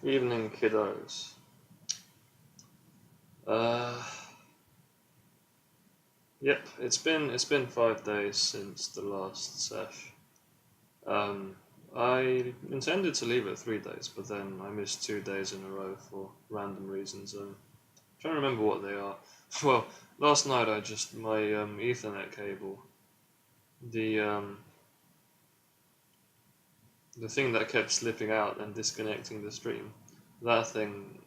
Evening, kiddos. Uh, yep, it's been 5 days since the last sesh. Um, I intended to leave it 3 days, but then I missed 2 days in a row for random reasons. I'm trying to remember what they are. Well, last night I just my Ethernet cable, the um, the thing that kept slipping out and disconnecting the stream. That thing,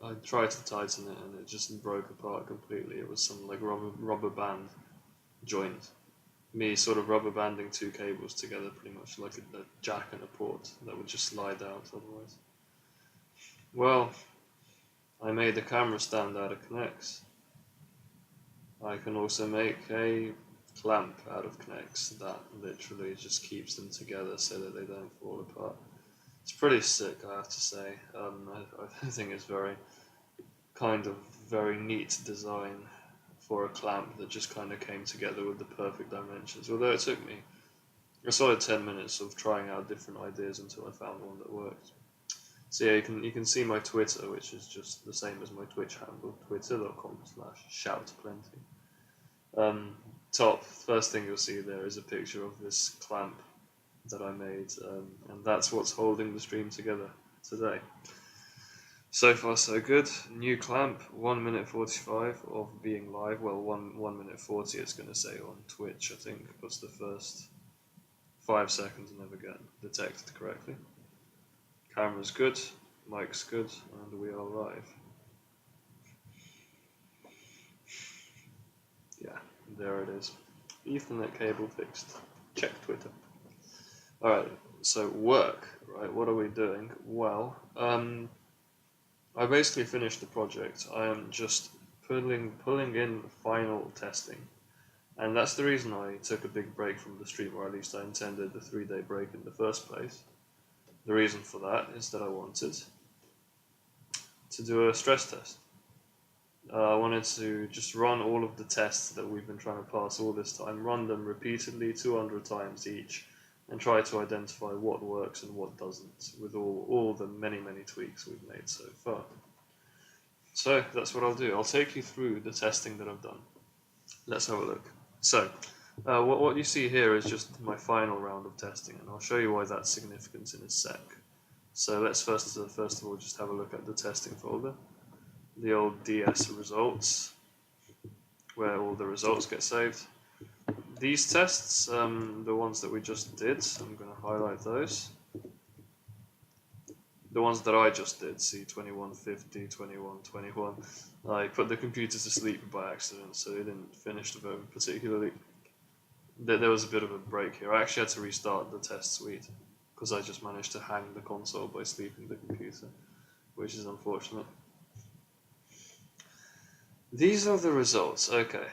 I tried to tighten it and it just broke apart completely. It was some like rubber band joint. Me sort of rubber banding two cables together pretty much like a jack and a port that would just slide out otherwise. Well, I made a camera stand out of Connects. I can also make a clamp out of Connects that literally just keeps them together so that they don't fall apart. It's pretty sick, I have to say. I think it's very neat design for a clamp that just kind of came together with the perfect dimensions. Although it took me a solid 10 minutes of trying out different ideas until I found one that worked. So yeah, you can see my Twitter, which is just the same as my Twitch handle, twitter.com/shoutplenty. First thing you'll see there is a picture of this clamp that I made, and that's what's holding the stream together today. So far so good. New clamp, 1 minute 45 of being live. Well, 1 minute 40 it's going to say on Twitch, I think, because the first 5 seconds never get detected correctly. Camera's good, mic's good, and we are live. Yeah, there it is. Ethernet cable fixed. Check Twitter. Alright, so work, right? What are we doing? Well, I basically finished the project. I am just pulling in final testing. And that's the reason I took a big break from the stream, or at least I intended the 3-day break in the first place. The reason for that is that I wanted to do a stress test. I wanted to just run all of the tests that we've been trying to pass all this time, run them repeatedly 200 times each, and try to identify what works and what doesn't, with all the many tweaks we've made so far. So that's what I'll do. I'll take you through the testing that I've done. Let's have a look. So what you see here is just my final round of testing, and I'll show you why that's significant in a sec. So let's first of all just have a look at the testing folder, the old DS results, where all the results get saved. These tests, the ones that we just did, I'm going to highlight those. The ones that I just did, see 2150, 2121, I put the computer to sleep by accident, so it didn't finish the vote particularly. There was a bit of a break here. I actually had to restart the test suite, because I just managed to hang the console by sleeping the computer, which is unfortunate. These are the results, okay.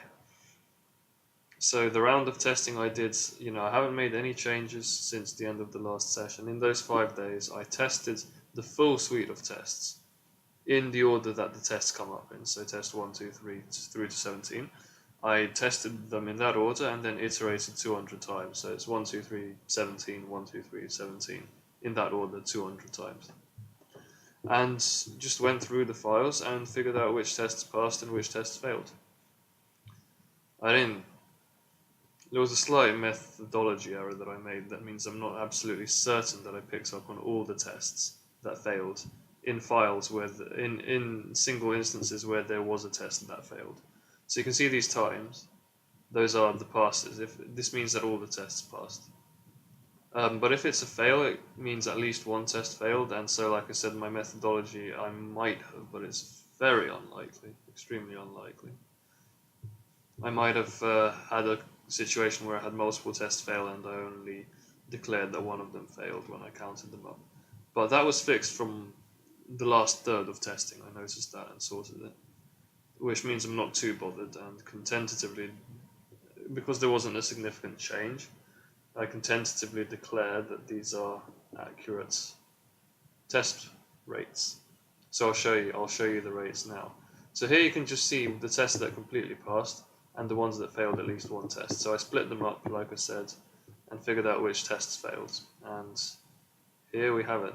So the round of testing I did, I haven't made any changes since the end of the last session. In those 5 days, I tested the full suite of tests in the order that the tests come up in. So test 1, 2, 3 through to 17. I tested them in that order and then iterated 200 times. So it's 1, 2, 3, 17, 1, 2, 3, 17, in that order 200 times. And just went through the files and figured out which tests passed and which tests failed. There was a slight methodology error that I made. That means I'm not absolutely certain that I picked up on all the tests that failed in files in single instances where there was a test that failed. So you can see these times. Those are the passes. This means that all the tests passed. But if it's a fail, it means at least one test failed. And so, like I said, in my methodology, I might have, but it's very unlikely, extremely unlikely. I might have had a situation where I had multiple tests fail and I only declared that one of them failed when I counted them up. But that was fixed from the last third of testing. I noticed that and sorted it, which means I'm not too bothered and can tentatively, because there wasn't a significant change, I can tentatively declare that these are accurate test rates. So I'll show you the rates now. So here you can just see the tests that completely passed and the ones that failed at least one test. So I split them up, like I said, and figured out which tests failed. And here we have it.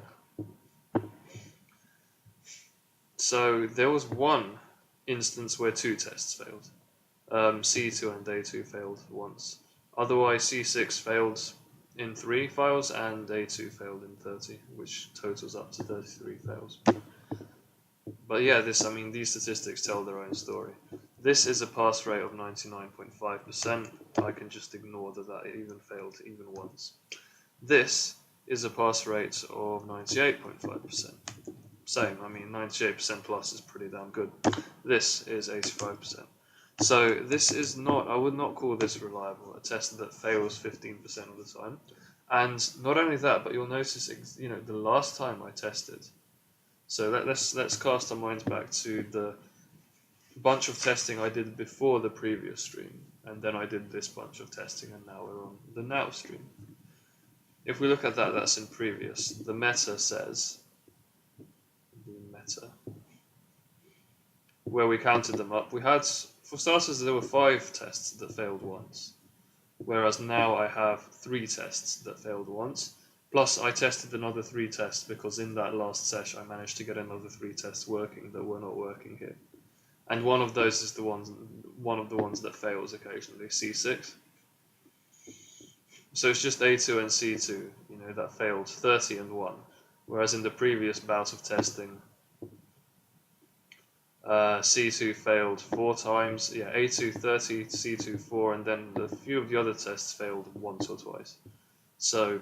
So there was one instance where 2 tests failed. C2 and A2 failed once. Otherwise, C6 failed in 3 files and A2 failed in 30, which totals up to 33 fails. But yeah, these statistics tell their own story. This is a pass rate of 99.5%. I can just ignore that it even failed even once. This is a pass rate of 98.5%. Same, 98% plus is pretty damn good. This is 85%. So this is not, I would not call this reliable, a test that fails 15% of the time. And not only that, but you'll notice, the last time I tested, so let's cast our minds back to the bunch of testing I did before the previous stream, and then I did this bunch of testing, and now we're on the now stream. If we look at that, that's in previous. The meta says, where we counted them up, we had, for starters, there were 5 tests that failed once, whereas now I have 3 tests that failed once. Plus, I tested another 3 tests because in that last session I managed to get another 3 tests working that were not working here. And one of those is one of the ones that fails occasionally, C6. So it's just A2 and C2, that failed 30 and 1. Whereas in the previous bout of testing, C2 failed 4 times, A2 30, C2 4, and then a few of the other tests failed once or twice. So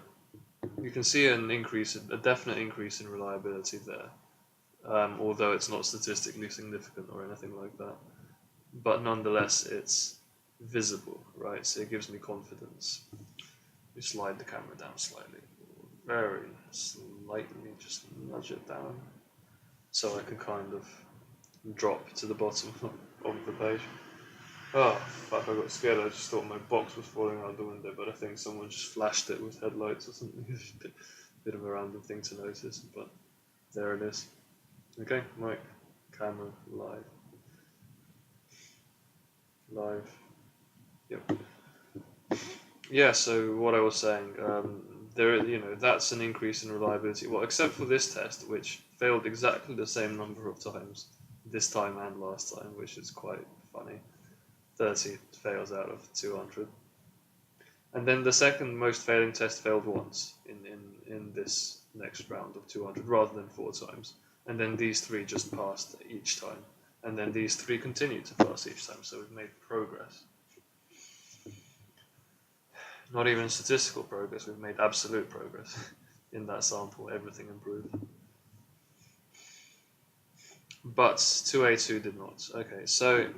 you can see a definite increase in reliability there, although it's not statistically significant or anything like that. But nonetheless, it's visible, right? So it gives me confidence. You slide the camera down slightly, very slightly, just nudge it down, so I can kind of drop to the bottom of the page. Oh, fuck, I got scared. I just thought my box was falling out the window, but I think someone just flashed it with headlights or something. It's a bit of a random thing to notice, but there it is. Okay, mic, camera, live. Live. Yep. Yeah, so what I was saying, that's an increase in reliability. Well, except for this test, which failed exactly the same number of times, this time and last time, which is quite funny. 30 fails out of 200. And then the second most failing test failed once in this next round of 200, rather than 4 times. And then these 3 just passed each time. And then these 3 continued to pass each time, so we've made progress. Not even statistical progress, we've made absolute progress. In that sample, everything improved. But 2A2 did not. Okay, so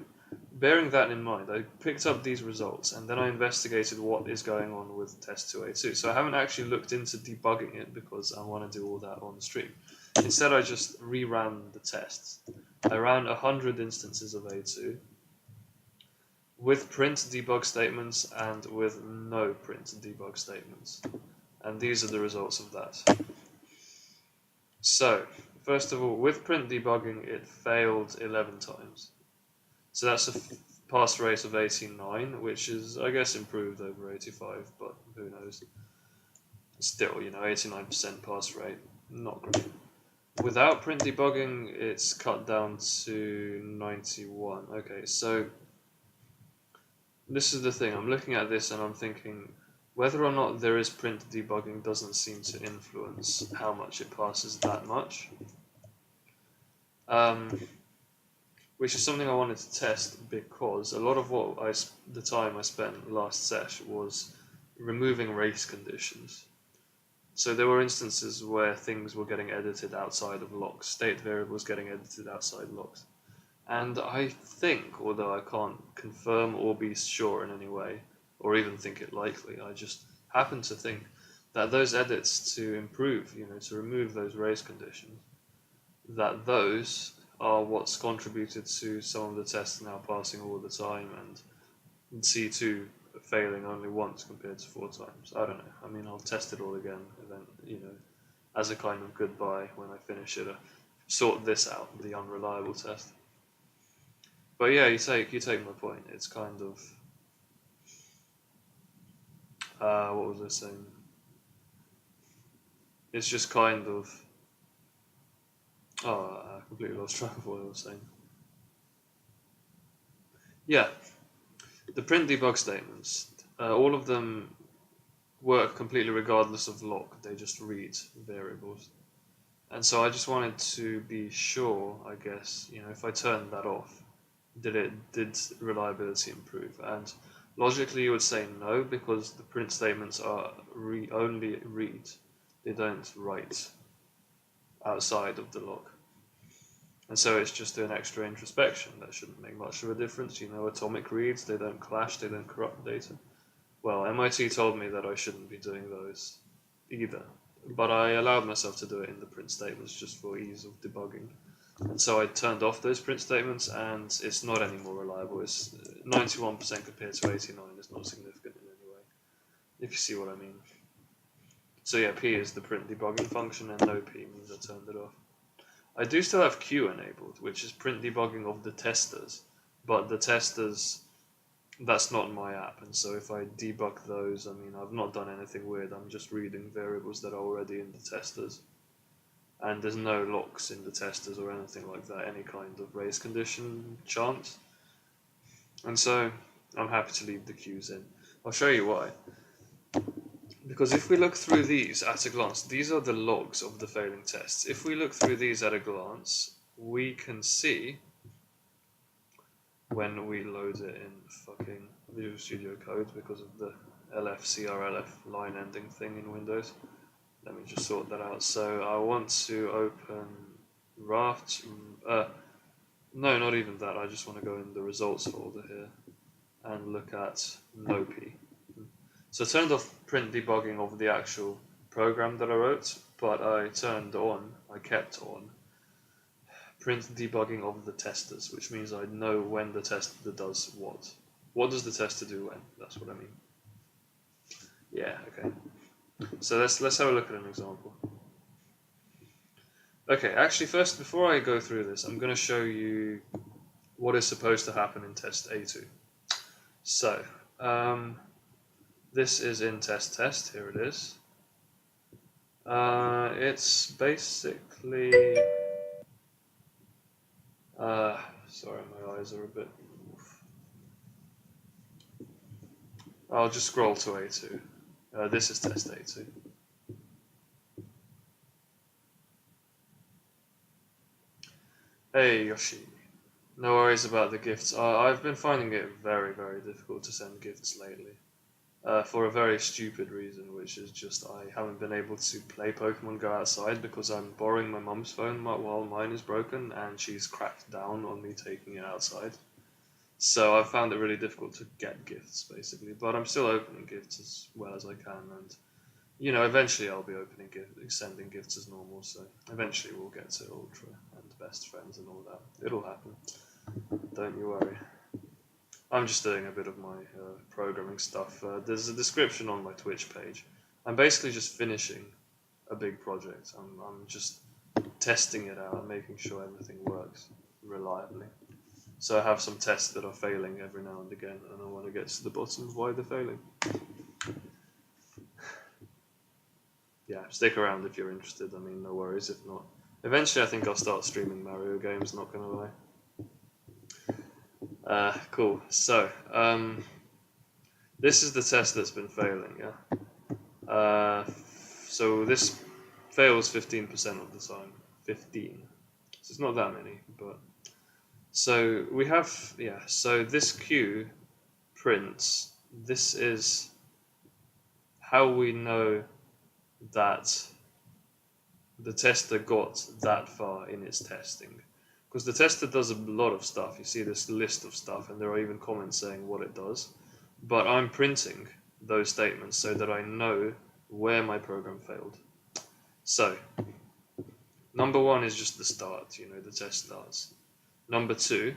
bearing that in mind, I picked up these results and then I investigated what is going on with test 2A2. So I haven't actually looked into debugging it because I want to do all that on the stream. Instead, I just reran the tests. I ran 100 instances of A2 with print debug statements and with no print debug statements. And these are the results of that. So, first of all, with print debugging, it failed 11 times. So that's a pass rate of 89, which is, I guess, improved over 85, but who knows. Still, 89% pass rate, not great. Without print debugging, it's cut down to 91. Okay, so this is the thing. I'm looking at this and I'm thinking, whether or not there is print debugging doesn't seem to influence how much it passes that much. Which is something I wanted to test because a lot of the time I spent last sesh was removing race conditions. So there were instances where things were getting edited outside of locks, state variables getting edited outside locks. And I think, although I can't confirm or be sure in any way, or even think it likely, I just happen to think that those edits to improve, to remove those race conditions, that those are what's contributed to some of the tests now passing all the time and C2 failing only once compared to 4 times. I don't know. I'll test it all again, as a kind of goodbye when I finish it. Sort this out, the unreliable test. But yeah, you take my point. It's kind of what was I saying? It's just kind of Oh, I completely lost track of what I was saying. Yeah, the print debug statements, all of them work completely regardless of lock. They just read variables. And so I just wanted to be sure, I guess, if I turned that off, did reliability improve? And logically you would say no, because the print statements are only read. They don't write outside of the lock. And so it's just an extra introspection. That shouldn't make much of a difference. Atomic reads, they don't clash, they don't corrupt data. Well, MIT told me that I shouldn't be doing those either, but I allowed myself to do it in the print statements just for ease of debugging. And so I turned off those print statements, and it's not any more reliable. It's 91% compared to 89. It's not significant in any way, if you see what I mean. So yeah, P is the print debugging function, and no P means I turned it off. I do still have Q enabled, which is print debugging of the testers, but the testers, that's not my app, and so if I debug those, I mean, I've not done anything weird. I'm just reading variables that are already in the testers, and there's no locks in the testers or anything like that, any kind of race condition chance, and so I'm happy to leave the queues in. I'll show you why. Because if we look through these at a glance, these are the logs of the failing tests. If we look through these at a glance, we can see when we load it in fucking Visual Studio Code because of the LFCRLF line ending thing in Windows. Let me just sort that out. So I want to open Raft. No, not even that. I just want to go in the results folder here and look at NoP. So I turned off print debugging of the actual program that I wrote, but I kept on print debugging of the testers, which means I know when the tester does what. What does the tester do when? That's what I mean. Yeah, okay. So let's have a look at an example. Okay, actually first, before I go through this, I'm going to show you what is supposed to happen in test A2. So, this is in test, here it is. It's basically... sorry, my eyes are a bit... I'll just scroll to A2. This is test A2. Hey Yoshi, no worries about the gifts. I've been finding it very, very difficult to send gifts lately. For a very stupid reason, which is just I haven't been able to play Pokemon Go outside because I'm borrowing my mum's phone while mine is broken, and she's cracked down on me taking it outside. So I've found it really difficult to get gifts, basically. But I'm still opening gifts as well as I can, and eventually I'll be sending gifts as normal. So eventually we'll get to Ultra and Best Friends and all that. It'll happen. Don't you worry. I'm just doing a bit of my programming stuff. There's a description on my Twitch page. I'm basically just finishing a big project. I'm just testing it out and making sure everything works reliably. So I have some tests that are failing every now and again, and I want to get to the bottom of why they're failing. Yeah, stick around if you're interested. I mean, no worries if not. Eventually, I think I'll start streaming Mario games, not gonna lie. Cool. So, this is the test that's been failing, yeah? So this fails 15% of the time. 15. So it's not that many, but... So we have, yeah, so this queue prints, this is how we know that the tester got that far in its testing. Because the tester does a lot of stuff. You see this list of stuff, and there are even comments saying what it does. But I'm printing those statements so that I know where my program failed. So, number one is just the start, the test starts. Number two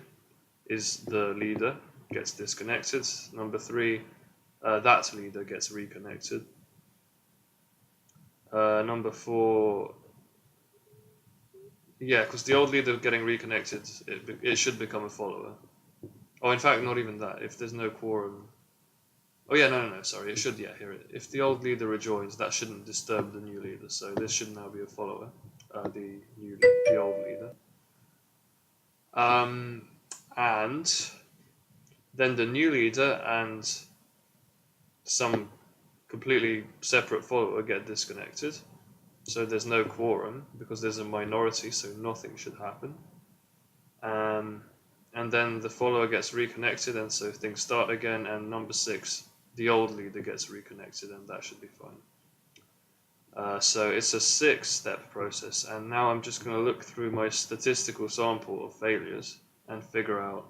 is the leader gets disconnected. Number three, that leader gets reconnected. Number four, yeah, because the old leader getting reconnected, it should become a follower. Oh, in fact, not even that. If there's no quorum... Oh yeah, no, sorry, it should, yeah, here it is. If the old leader rejoins, that shouldn't disturb the new leader, so this should now be a follower. the old leader. And then the new leader and some completely separate follower get disconnected. So there's no quorum because there's a minority, so nothing should happen. And then the follower gets reconnected, and so things start again. And number 6, the old leader gets reconnected, and that should be fine. So it's a 6-step process, and now I'm just going to look through my statistical sample of failures and figure out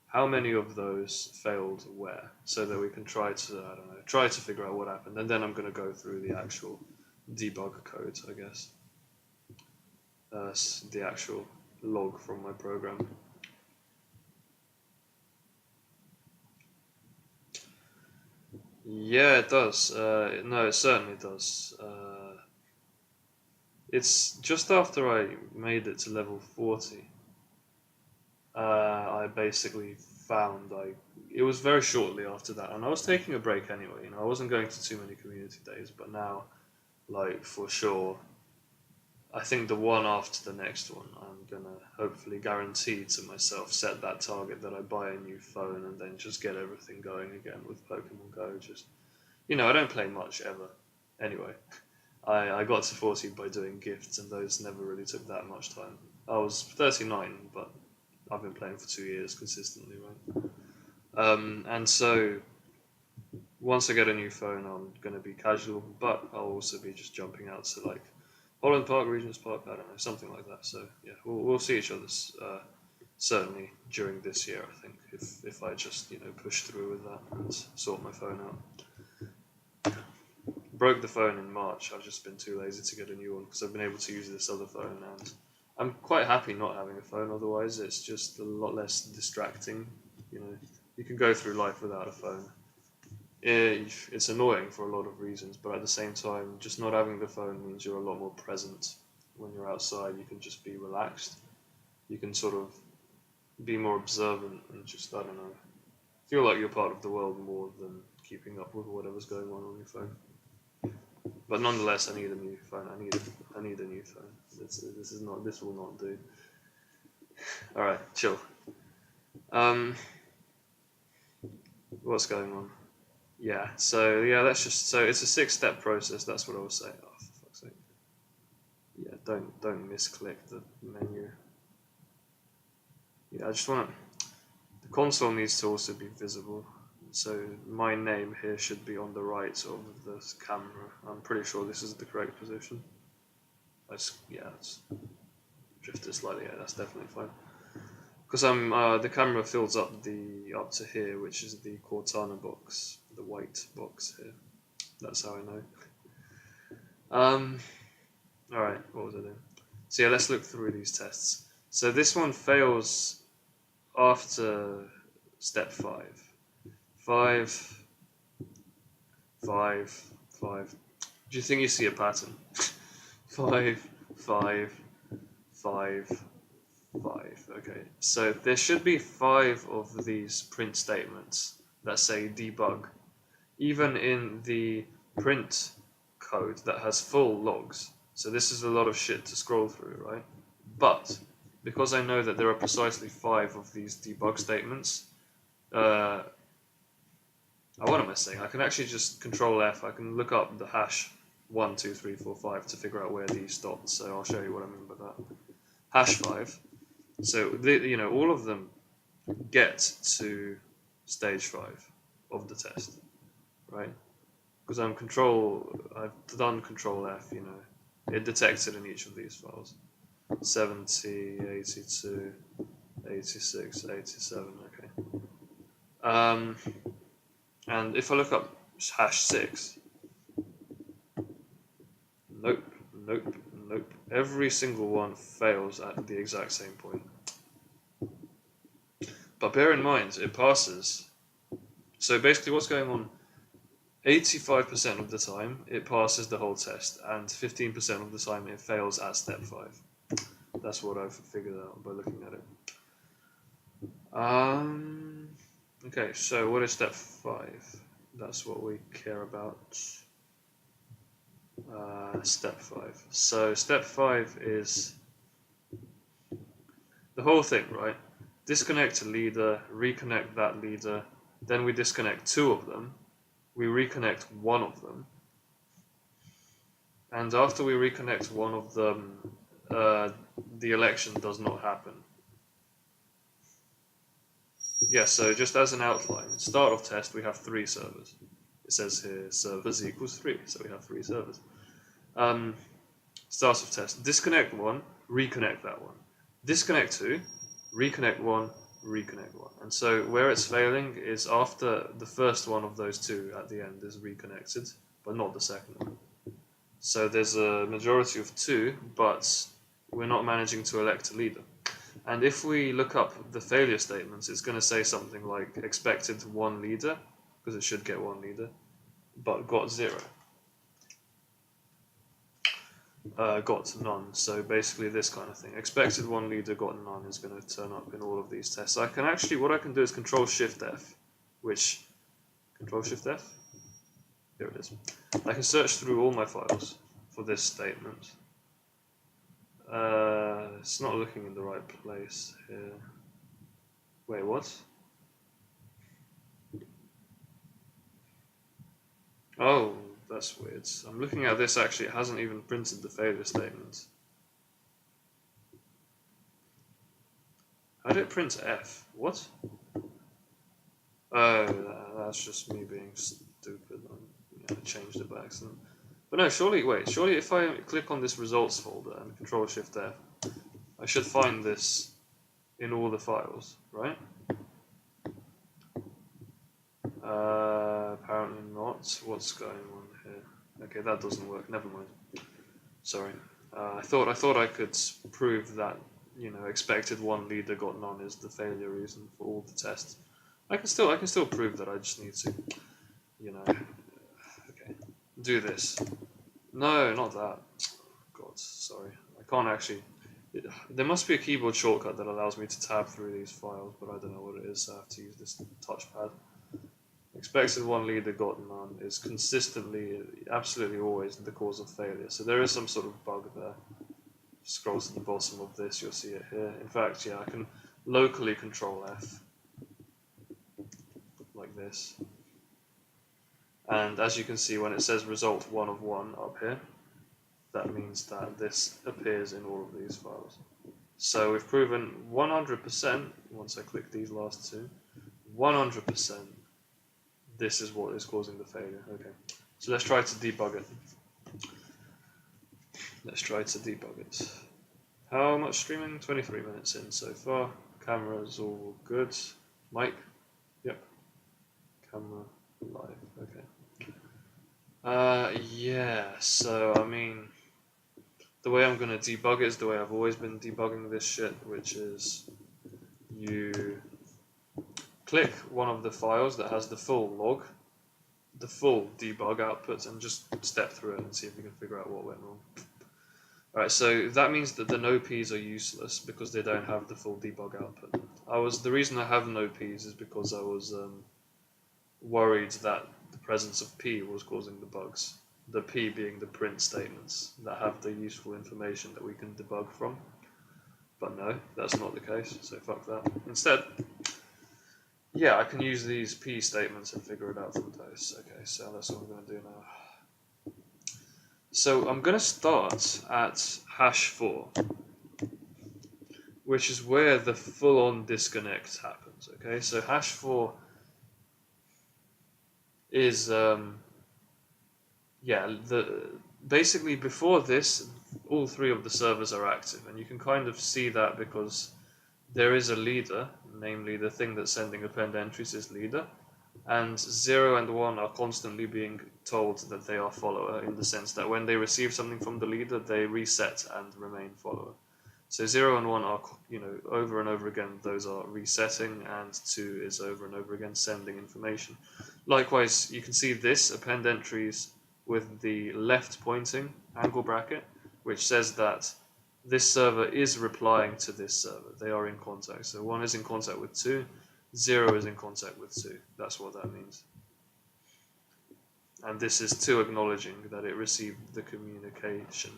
how many of those failed where, so that we can try to figure out what happened, and then I'm going to go through the actual debug code, I guess, the actual log from my program. Yeah, it does. No, it certainly does. It's just after I made it to level 40. I basically found it was very shortly after that, and I was taking a break anyway. You know, I wasn't going to too many community days, but now, like for sure, I think the one after the next one, I'm gonna hopefully guarantee to myself set that target that I buy a new phone and then just get everything going again with Pokemon Go. Just I don't play much ever. Anyway, I got to 40 by doing gifts, and those never really took that much time. I was 39, but I've been playing for 2 years consistently, right? And so once I get a new phone, I'm going to be casual, but I'll also be just jumping out to like Holland Park, Regent's Park, I don't know, something like that. So yeah, we'll see each other certainly during this year, I think, if I just push through with that and sort my phone out. Broke the phone in March. I've just been too lazy to get a new one because I've been able to use this other phone, and I'm quite happy not having a phone. Otherwise, it's just a lot less distracting. You can go through life without a phone. It's annoying for a lot of reasons, but at the same time, just not having the phone means you're a lot more present. When you're outside, you can just be relaxed. You can sort of be more observant and just, I don't know, feel like you're part of the world more than keeping up with whatever's going on your phone. But nonetheless, I need a new phone. I need a new phone. This will not do. All right, chill. What's going on? Yeah. So it's a 6-step process. That's what I was saying. Oh, for fuck's sake. Yeah. Don't misclick the menu. Yeah. I just want the console needs to also be visible. So my name here should be on the right of the camera. I'm pretty sure this is the correct position. Let's drift it slightly. Yeah, that's definitely fine. Because the camera fills up up to here, which is the Cortana box, the white box here. That's how I know. All right, what was I doing? So yeah, let's look through these tests. So this one fails after step 5. 5, 5, 5. Do you think you see a pattern? 5, 5, 5, 5. Okay, so there should be 5 of these print statements that say debug, even in the print code that has full logs. So this is a lot of shit to scroll through, right? But because I know that there are precisely 5 of these debug statements, what am I saying? I can actually just Control F. I can look up the hash 1, 2, 3, 4, 5 to figure out where these stopped. So I'll show you what I mean by that. Hash 5. So all of them get to stage 5 of the test, right? Because I've done Control F. It detects it in each of these files. 70, 82, 86, 87. Okay. And if I look up hash 6, nope, nope, nope. Every single one fails at the exact same point. But bear in mind, it passes. So basically what's going on, 85% of the time it passes the whole test, and 15% of the time it fails at step 5. That's what I've figured out by looking at it. Okay, so what is step 5? That's what we care about. Step 5. So step 5 is the whole thing, right? Disconnect a leader, reconnect that leader, then we disconnect 2 of them, we reconnect 1 of them, and after we reconnect 1 of them, the election does not happen. Yeah, so just as an outline, start of test we have 3 servers. It says here servers equals 3, so we have 3 servers. Start of test, disconnect 1, reconnect that one. Disconnect 2, reconnect 1, reconnect 1. And so where it's failing is after the first one of those 2 at the end is reconnected, but not the second one. So there's a majority of 2, but we're not managing to elect a leader. And if we look up the failure statements, it's going to say something like expected 1 leader, because it should get 1 leader, but got 0. Got none. So basically this kind of thing. Expected 1 leader, got none is going to turn up in all of these tests. I can actually, what I can do is Control-Shift-F, which, Control-Shift-F? Here it is. I can search through all my files for this statement. It's not looking in the right place here. Wait, what? Oh, that's weird. I'm looking at this actually, it hasn't even printed the failure statement. How did it print F? What? Oh, that's just me being stupid. I changed it by accident. But no, surely if I click on this results folder and Control-Shift-F, I should find this in all the files, right? Apparently not. What's going on here? Okay, that doesn't work. Never mind. Sorry. I thought I could prove that expected 1 leader got none is the failure reason for all the tests. I can still prove that. I just need to, okay, do this. No, not that. God, sorry. I can't actually. There must be a keyboard shortcut that allows me to tab through these files, but I don't know what it is, so I have to use this touchpad. Expected 1 leader got none is consistently, absolutely always the cause of failure. So there is some sort of bug there. Scroll to the bottom of this, you'll see it here. In fact, yeah, I can locally Control F, like this. And as you can see, when it says result 1 of 1 up here, that means that this appears in all of these files. So we've proven 100%, once I click these last 2, 100% this is what is causing the failure. Okay, so let's try to debug it. How much streaming? 23 minutes in so far. Camera's all good. Mic? Yep. Camera live. Okay. Yeah, so I mean, the way I'm going to debug it is the way I've always been debugging this shit, which is you click one of the files that has the full log, the full debug output, and just step through it and see if you can figure out what went wrong. Alright, so that means that the no Ps are useless because they don't have the full debug output. The reason I have no Ps is because I was worried that the presence of P was causing the bugs. The P being the print statements that have the useful information that we can debug from. But no, that's not the case, so fuck that. Instead, yeah, I can use these P statements and figure it out from those. Okay, so that's what I'm going to do now. So I'm going to start at hash 4, which is where the full-on disconnect happens. Okay, so hash 4 is basically before this, all 3 of the servers are active, and you can kind of see that because there is a leader, namely the thing that's sending append entries is leader, and 0 and 1 are constantly being told that they are follower, in the sense that when they receive something from the leader, they reset and remain follower. So 0 and 1 are, over and over again, those are resetting, and 2 is over and over again sending information. Likewise, you can see this append entries with the left pointing angle bracket, which says that this server is replying to this server. They are in contact. So 1 is in contact with 2, 0 is in contact with 2. That's what that means. And this is 2 acknowledging that it received the communication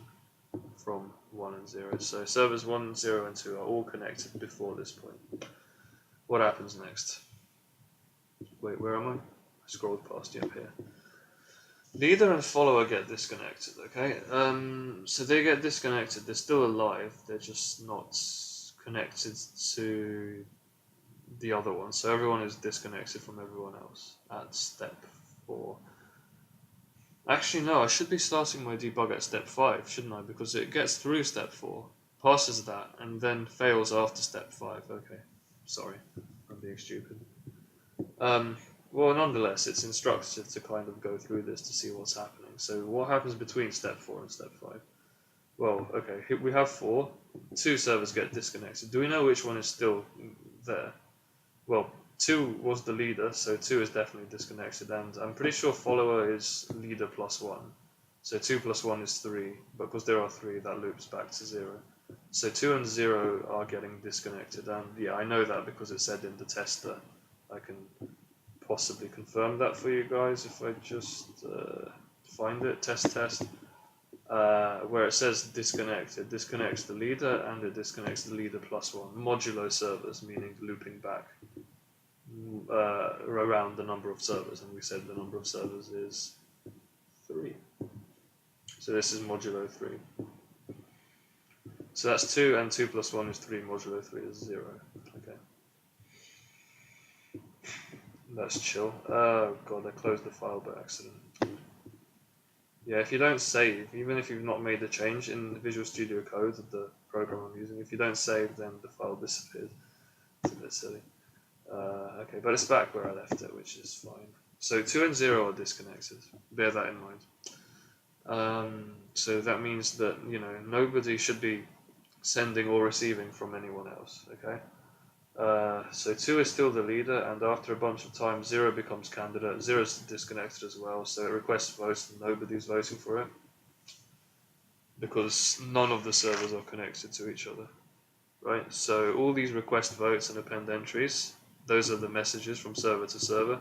from 1 and 0. So servers 1, 0, and 2 are all connected before this point. What happens next? Wait, where am I? I scrolled past you up here. Leader and follower get disconnected, okay? So they get disconnected. They're still alive. They're just not connected to the other one. So everyone is disconnected from everyone else at step 4. Actually, no, I should be starting my debug at step 5, shouldn't I? Because it gets through step 4, passes that, and then fails after step 5. Okay, sorry, I'm being stupid. Well, nonetheless, it's instructed to kind of go through this to see what's happening. So what happens between step 4 and step 5? Well, okay, we have 4. 2 servers get disconnected. Do we know which one is still there? Well, 2 was the leader, so 2 is definitely disconnected, and I'm pretty sure follower is leader plus 1. So 2 plus 1 is 3, but because there are 3, that loops back to 0. So 2 and 0 are getting disconnected, and yeah, I know that because it said in the tester. I can possibly confirm that for you guys if I just find it, test, where it says disconnect. It disconnects the leader and it disconnects the leader plus 1, modulo servers, meaning looping back around the number of servers, and we said the number of servers is 3. So this is modulo 3. So that's 2, and 2 plus 1 is 3, modulo 3 is 0. Okay. That's chill. Oh god, I closed the file by accident. Yeah, if you don't save, even if you've not made the change in Visual Studio Code, the program I'm using, if you don't save, then the file disappears. It's a bit silly. Okay, but it's back where I left it, which is fine. So 2 and 0 are disconnected. Bear that in mind. So that means that, you know, nobody should be sending or receiving from anyone else, okay? So 2 is still the leader, and after a bunch of time, 0 becomes candidate. 0 is disconnected as well, so it requests votes and nobody's voting for it. Because none of the servers are connected to each other, right? So all these request votes and append entries, those are the messages from server to server.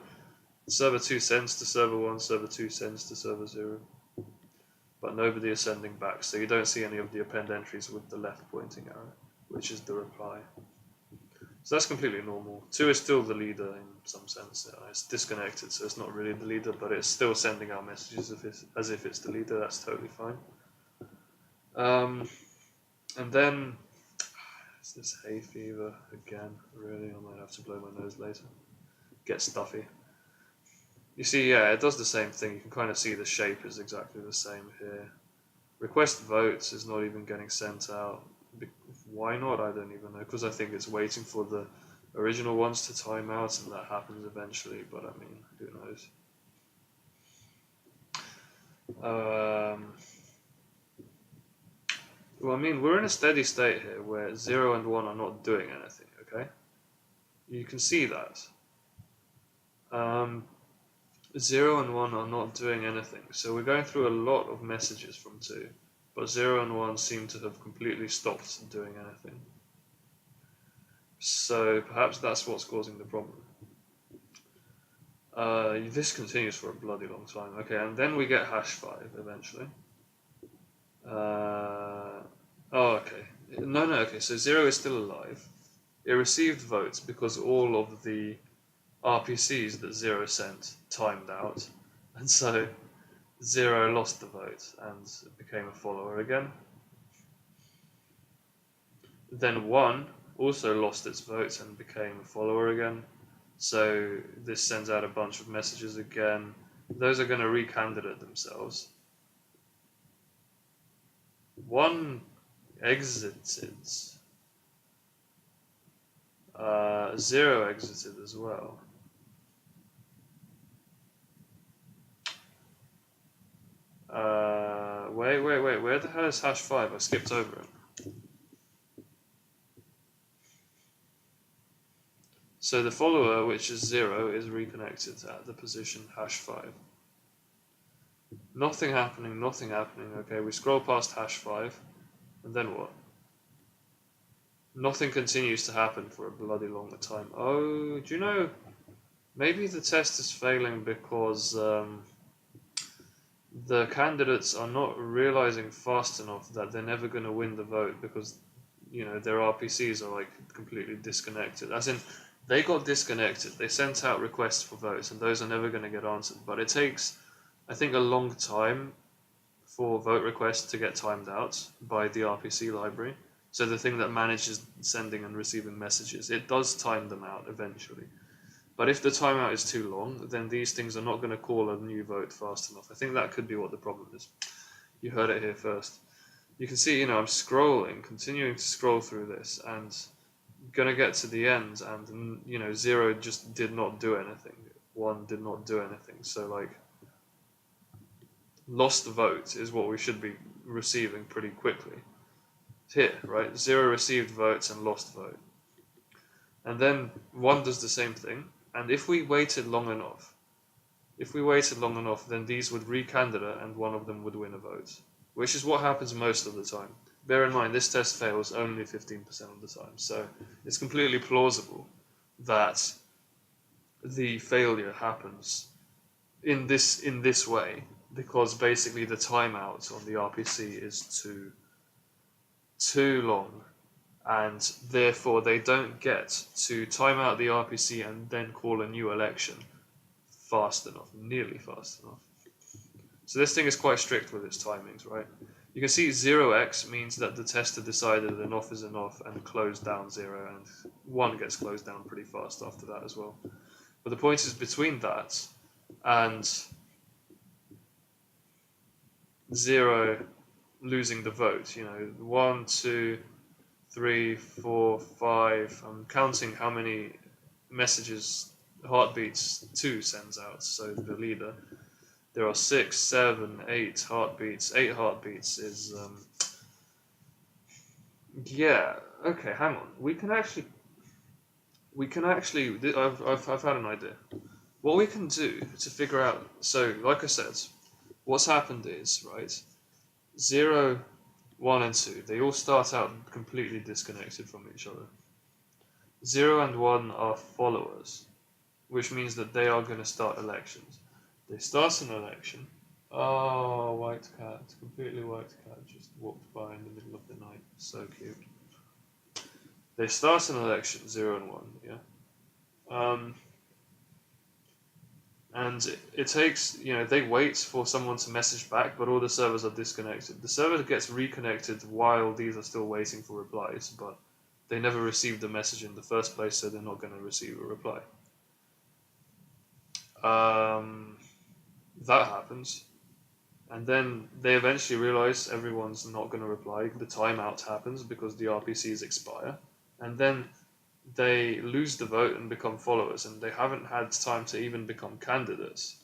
Server 2 sends to server 1, server 2 sends to server 0. But nobody is sending back, so you don't see any of the append entries with the left pointing arrow, which is the reply. So that's completely normal. 2 is still the leader in some sense. It's disconnected, so it's not really the leader, but it's still sending out messages as if it's the leader. That's totally fine. And then, is this hay fever again? Really, I might have to blow my nose later. Get stuffy. You see, yeah, it does the same thing. You can kind of see the shape is exactly the same here. Request votes is not even getting sent out. Why not? I don't even know, because I think it's waiting for the original ones to time out, and that happens eventually, but I mean, who knows. Well, I mean, we're in a steady state here where 0 and 1 are not doing anything, okay? You can see that. 0 and 1 are not doing anything, so we're going through a lot of messages from 2, but 0 and 1 seem to have completely stopped doing anything. So perhaps that's what's causing the problem. This continues for a bloody long time. Okay, and then we get #5 eventually. Oh, okay. No, okay, so 0 is still alive. It received votes because all of the RPCs that 0 sent timed out, and so 0 lost the vote and became a follower again. Then 1 also lost its votes and became a follower again. So this sends out a bunch of messages again. Those are going to recandidate themselves. 1 exited. 0 exited as well. Wait. Where the hell is #5? I skipped over it. So the follower, which is 0, is reconnected at the position #5. Nothing happening. Okay, we scroll past #5, and then what? Nothing continues to happen for a bloody long time. Oh, do you know, maybe the test is failing because the candidates are not realizing fast enough that they're never going to win the vote because their RPCs are like completely disconnected. As in, they got disconnected. They sent out requests for votes, and those are never going to get answered. But it takes, I think, a long time for vote requests to get timed out by the RPC library. So the thing that manages sending and receiving messages, it does time them out eventually. But if the timeout is too long, then these things are not going to call a new vote fast enough. I think that could be what the problem is. You heard it here first. You can see, I'm scrolling, continuing to scroll through this, and going to get to the end, and, 0 just did not do anything. 1 did not do anything. So, like, lost vote is what we should be receiving pretty quickly. Here, right? 0 received votes and lost vote. And then 1 does the same thing. And if we waited long enough, then these would recandidate and one of them would win a vote, which is what happens most of the time. Bear in mind, this test fails only 15% of the time, so it's completely plausible that the failure happens in this way because basically the timeout on the RPC is too long, and therefore they don't get to time out the RPC and then call a new election nearly fast enough. So this thing is quite strict with its timings, right? You can see 0x means that the tester decided enough is enough and closed down 0, and 1 gets closed down pretty fast after that as well. But the point is between that and 0 losing the vote, 1, 2, 3, 4, 5, I'm counting how many messages heartbeats 2 sends out, so the leader. There are 6, 7, 8 heartbeats. 8 heartbeats is yeah. Okay, hang on. We can actually. I've had an idea. What we can do to figure out. So, like I said, what's happened is right. 0, 1, and 2. They all start out completely disconnected from each other. 0 and 1 are followers, which means that they are going to start elections. They start an election. Oh, white cat, completely white cat, just walked by in the middle of the night. So cute. They start an election, 0 and 1, yeah? And it takes, they wait for someone to message back, but all the servers are disconnected. The server gets reconnected while these are still waiting for replies, but they never received the message in the first place, so they're not going to receive a reply. That happens. And then they eventually realize everyone's not going to reply. The timeout happens because the RPCs expire. And then they lose the vote and become followers. And they haven't had time to even become candidates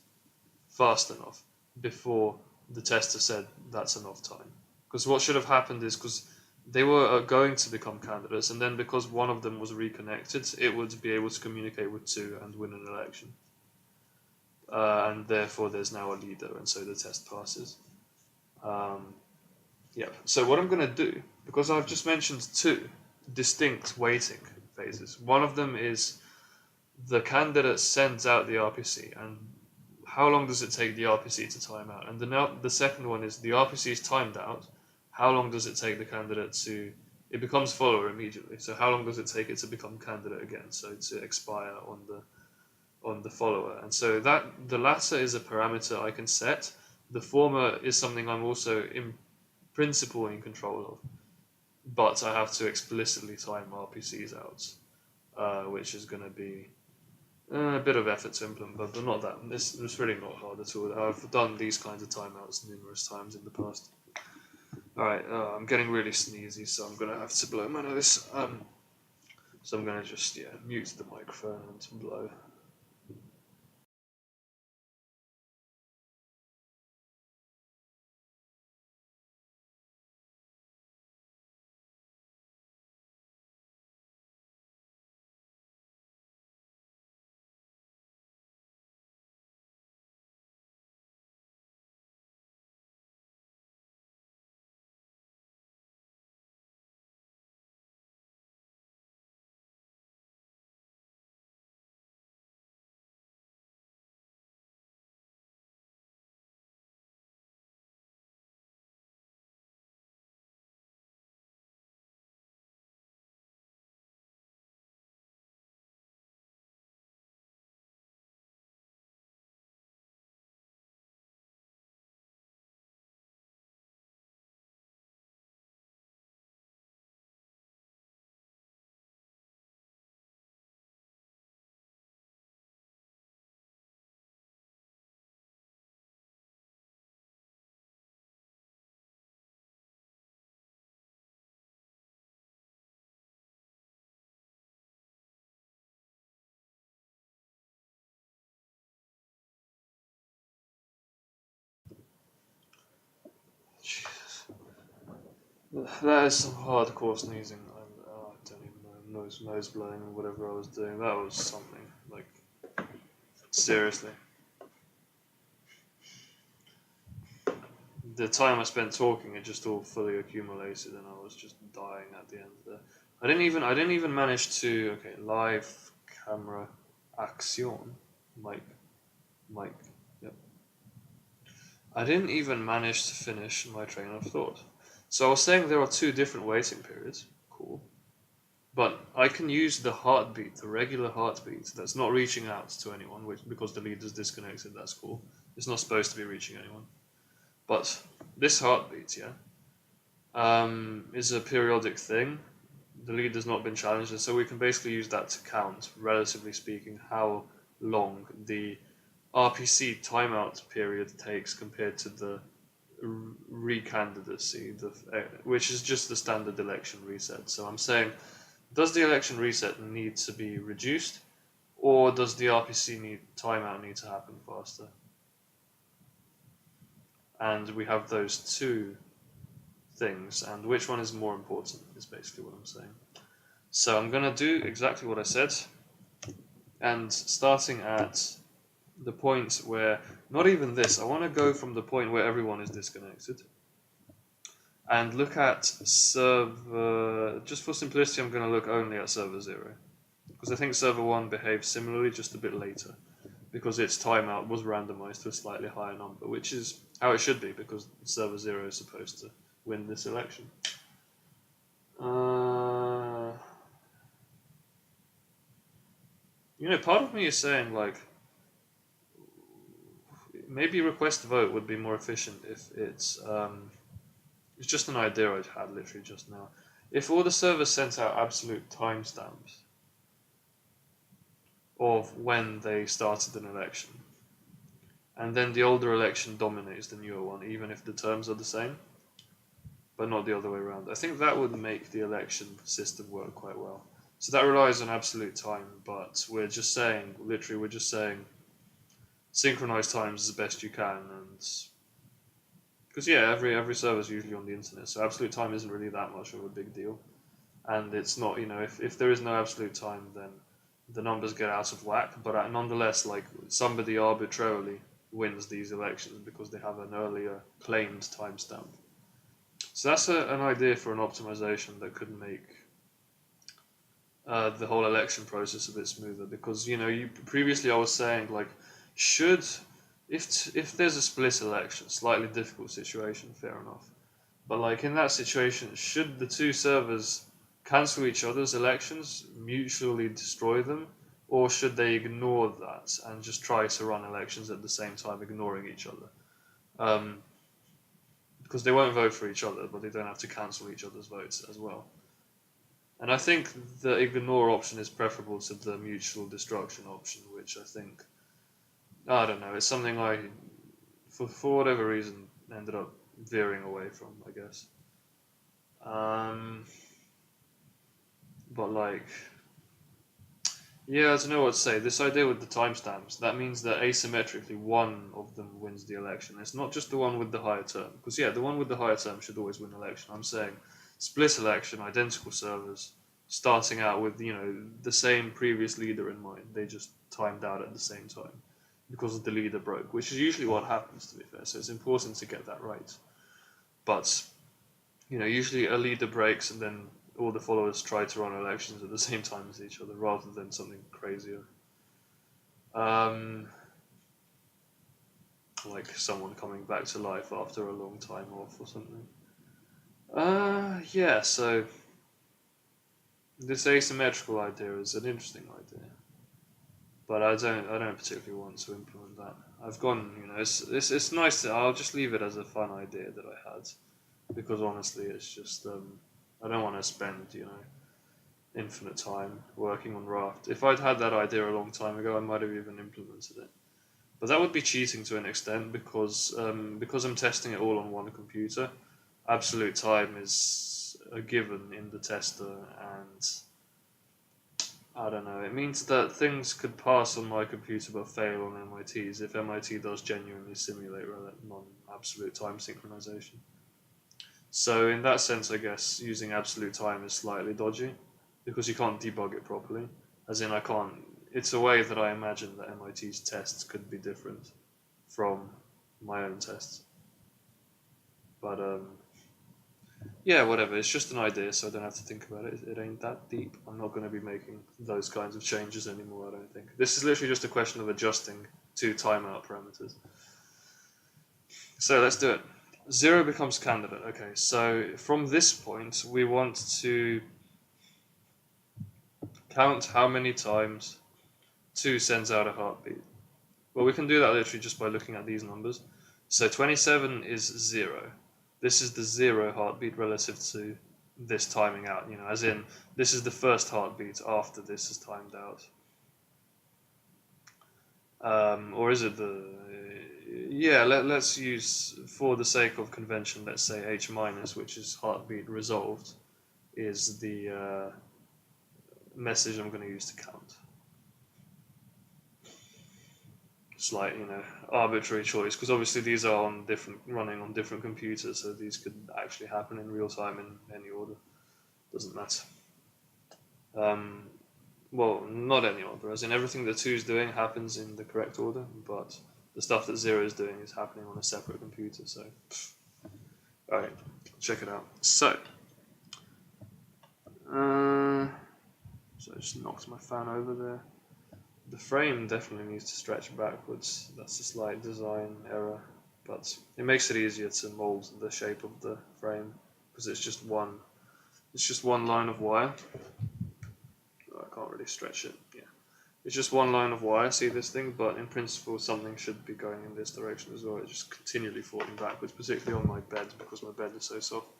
fast enough before the tester said that's enough time. Because what should have happened is because they were going to become candidates. And then because one of them was reconnected, it would be able to communicate with 2 and win an election. And therefore there's now a leader, and so the test passes. So what I'm going to do, because I've just mentioned 2 distinct waiting phases. One of them is the candidate sends out the RPC, and how long does it take the RPC to time out? And the second one is the RPC is timed out. How long does it take the candidate to... It becomes follower immediately, so how long does it take it to become candidate again, so to expire on the follower? And so that the latter is a parameter I can set. The former is something I'm also in principle in control of, but I have to explicitly time RPCs out, which is going to be a bit of effort to implement, but not that. It's really not hard at all. I've done these kinds of timeouts numerous times in the past. Alright, I'm getting really sneezy, so I'm going to have to blow my nose. So I'm going to just mute the microphone and blow. That is some hardcore sneezing. I don't even know, nose blowing or whatever I was doing. That was something, like, seriously. The time I spent talking, it just all fully accumulated, and I was just dying at the end there. I didn't even manage to. Okay, live camera action, mic, mic. Yep. I didn't even manage to finish my train of thought. So I was saying there are two different waiting periods. Cool. But I can use the heartbeat, the regular heartbeat that's not reaching out to anyone, which because the leader's disconnected. That's cool. It's not supposed to be reaching anyone. But this heartbeat, yeah, is a periodic thing. The lead has not been challenged, and so we can basically use that to count, relatively speaking, how long the RPC timeout period takes compared to the recandidacy, which is just the standard election reset. So I'm saying, does the election reset need to be reduced, or does the RPC timeout need to happen faster? And we have those two things, and which one is more important is basically what I'm saying. So I'm going to do exactly what I said, and starting at the point where, not even this, I want to go from the point where everyone is disconnected, and look at server, just for simplicity I'm going to look only at server 0, because I think server 1 behaves similarly, just a bit later, because its timeout was randomized to a slightly higher number, which is how it should be, because server 0 is supposed to win this election. Part of me is saying, like, maybe request vote would be more efficient if it's just an idea I had literally just now. If all the servers sent out absolute timestamps of when they started an election, and then the older election dominates the newer one, even if the terms are the same, but not the other way around, I think that would make the election system work quite well. So that relies on absolute time, but we're just saying, synchronize times as best you can, and because every server is usually on the internet, so absolute time isn't really that much of a big deal, and it's not, if there is no absolute time, then the numbers get out of whack. But nonetheless, like, somebody arbitrarily wins these elections because they have an earlier claimed timestamp. So that's an idea for an optimization that could make the whole election process a bit smoother. Because previously I was saying, like, should if there's a split election, slightly difficult situation, fair enough. But, like, in that situation, should the two servers cancel each other's elections, mutually destroy them, or should they ignore that and just try to run elections at the same time, ignoring each other? Because they won't vote for each other, but they don't have to cancel each other's votes as well. And I think the ignore option is preferable to the mutual destruction option, which I don't know, it's something I, for whatever reason, ended up veering away from, I guess. But, like, yeah, I don't know what to say. This idea with the timestamps, that means that asymmetrically one of them wins the election. It's not just the one with the higher term. Because, the one with the higher term should always win the election. I'm saying split election, identical servers, starting out with, the same previous leader in mind. They just timed out at the same time because the leader broke, which is usually what happens, to be fair. So it's important to get that right. But, usually a leader breaks and then all the followers try to run elections at the same time as each other, rather than something crazier. Like someone coming back to life after a long time off or something. So this asymmetrical idea is an interesting idea, but I don't particularly want to implement that. I've gone, it's nice I'll just leave it as a fun idea that I had, because honestly, it's just I don't want to spend infinite time working on Raft. If I'd had that idea a long time ago, I might have even implemented it. But that would be cheating to an extent, because I'm testing it all on one computer. Absolute time is a given in the tester, and I don't know. It means that things could pass on my computer but fail on MIT's if MIT does genuinely simulate non-absolute time synchronization. So in that sense, I guess using absolute time is slightly dodgy because you can't debug it properly. As in, I can't. It's a way that I imagine that MIT's tests could be different from my own tests. But yeah, whatever. It's just an idea, so I don't have to think about it. It ain't that deep. I'm not going to be making those kinds of changes anymore, I don't think. This is literally just a question of adjusting two timeout parameters. So let's do it. 0 becomes candidate. Okay, so from this point, we want to count how many times 2 sends out a heartbeat. Well, we can do that literally just by looking at these numbers. So 27 is 0. This is the 0 heartbeat relative to this timing out, as in, this is the first heartbeat after this is timed out. Or is it the... Yeah, let's use, for the sake of convention, let's say H minus, which is heartbeat resolved, is the message I'm going to use to count. It's like, arbitrary choice, because obviously these are running on different computers, so these could actually happen in real time in any order. Doesn't matter. Well, not any order, as in everything that 2 is doing happens in the correct order, but the stuff that 0 is doing is happening on a separate computer, so... Alright, check it out. So I just knocked my fan over there. The frame definitely needs to stretch backwards. That's a slight design error, but it makes it easier to mold the shape of the frame because it's just one line of wire. Oh, I can't really stretch it. Yeah, it's just one line of wire. See this thing, but in principle something should be going in this direction as well. It's just continually falling backwards, particularly on my bed because my bed is so soft.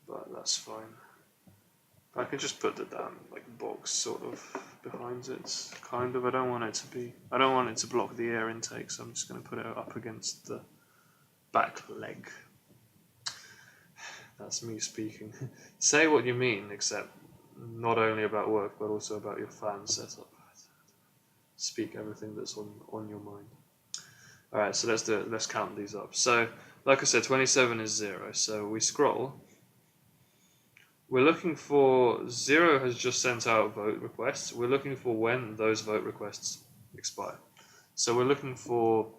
But that's fine. I can just put the damn box sort of behind it, kind of. I don't want it to block the air intake, so I'm just going to put it up against the back leg. That's me speaking. Say what you mean, except not only about work, but also about your fan setup. Speak everything that's on your mind. Alright, so let's do it. Let's count these up. So, like I said, 27 is 0, so we scroll. We're looking for 0 has just sent out vote requests. We're looking for when those vote requests expire. So we're looking for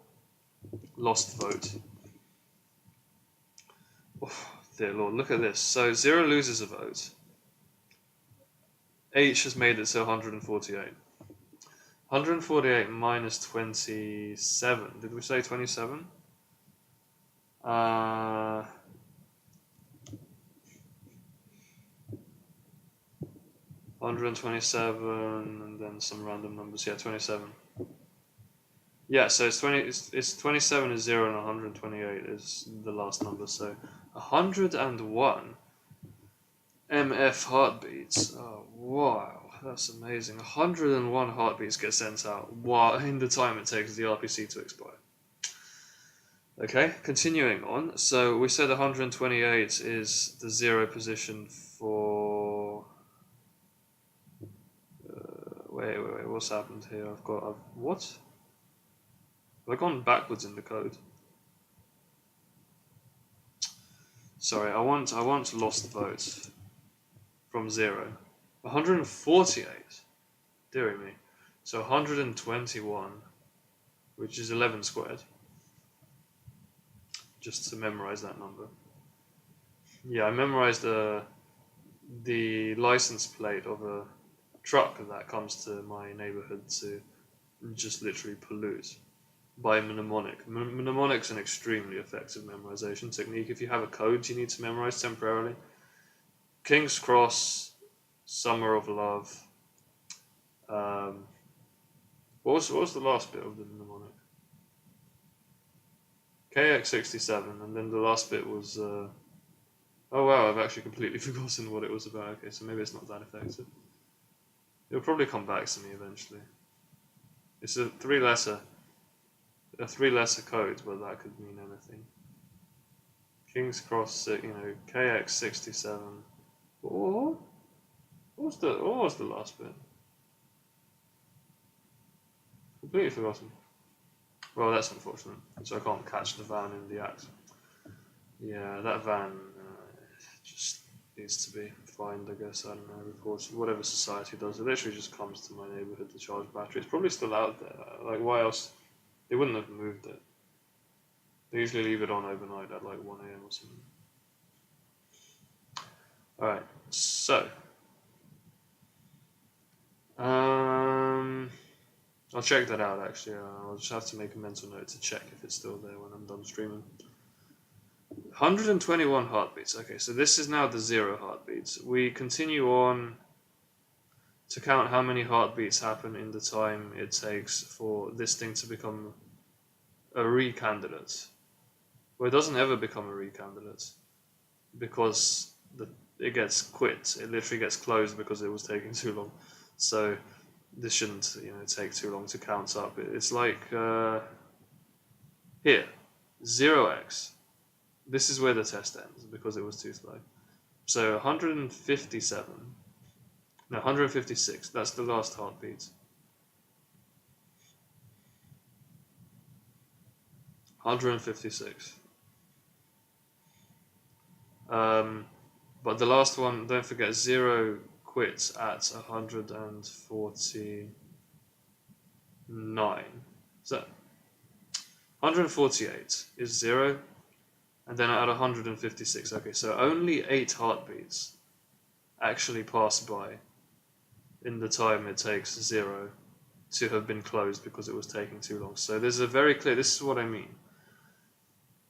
lost vote. Oh, dear Lord, look at this. So 0 loses a vote. H has made it to 148. 148 minus 27. Did we say 27? 127 and then some random numbers. Yeah, 27. Yeah, so it's 27 is 0 and 128 is the last number. So 101 MF heartbeats. Oh, wow, that's amazing. 101 heartbeats get sent out while in the time it takes the RPC to expire. Okay, continuing on. So we said 128 is the 0 position for... wait, what's happened here? What? Have I gone backwards in the code? Sorry, I want lost votes from 0. 148. Dear me. So 121, which is 11 squared. Just to memorize that number. Yeah, I memorized the license plate of a truck that comes to my neighborhood to just literally pollute by mnemonic. Mnemonic's an extremely effective memorization technique. If you have a code you need to memorize temporarily, King's Cross, Summer of Love. What was the last bit of the mnemonic? KX67, and then the last bit was... oh wow, I've actually completely forgotten what it was about. Okay, so maybe it's not that effective. It'll probably come back to me eventually. It's a three-letter code, but that could mean anything. King's Cross, KX67. What was the last bit? Completely forgotten. Well, that's unfortunate. So I can't catch the van in the act. Yeah, that van just needs to be fined, I guess. I don't know, reported. Whatever society does, it literally just comes to my neighborhood to charge battery. It's probably still out there. Like, why else? They wouldn't have moved it. They usually leave it on overnight at like 1 a.m. or something. Alright, so. Um, I'll check that out actually. I'll just have to make a mental note to check if it's still there when I'm done streaming. 121 heartbeats. Okay, so this is now the 0 heartbeats. We continue on to count how many heartbeats happen in the time it takes for this thing to become a re-candidate. Well, it doesn't ever become a re-candidate because it gets quit. It literally gets closed because it was taking too long. So this shouldn't, take too long to count up. It's like here, 0x. This is where the test ends because it was too slow. So 157. No, 156. That's the last heartbeat. 156. But the last one, don't forget, 0 quits at 149. So 148 is 0, and then at 156. Okay, so only 8 heartbeats actually pass by in the time it takes 0 to have been closed because it was taking too long. So there's a very clear, this is what I mean.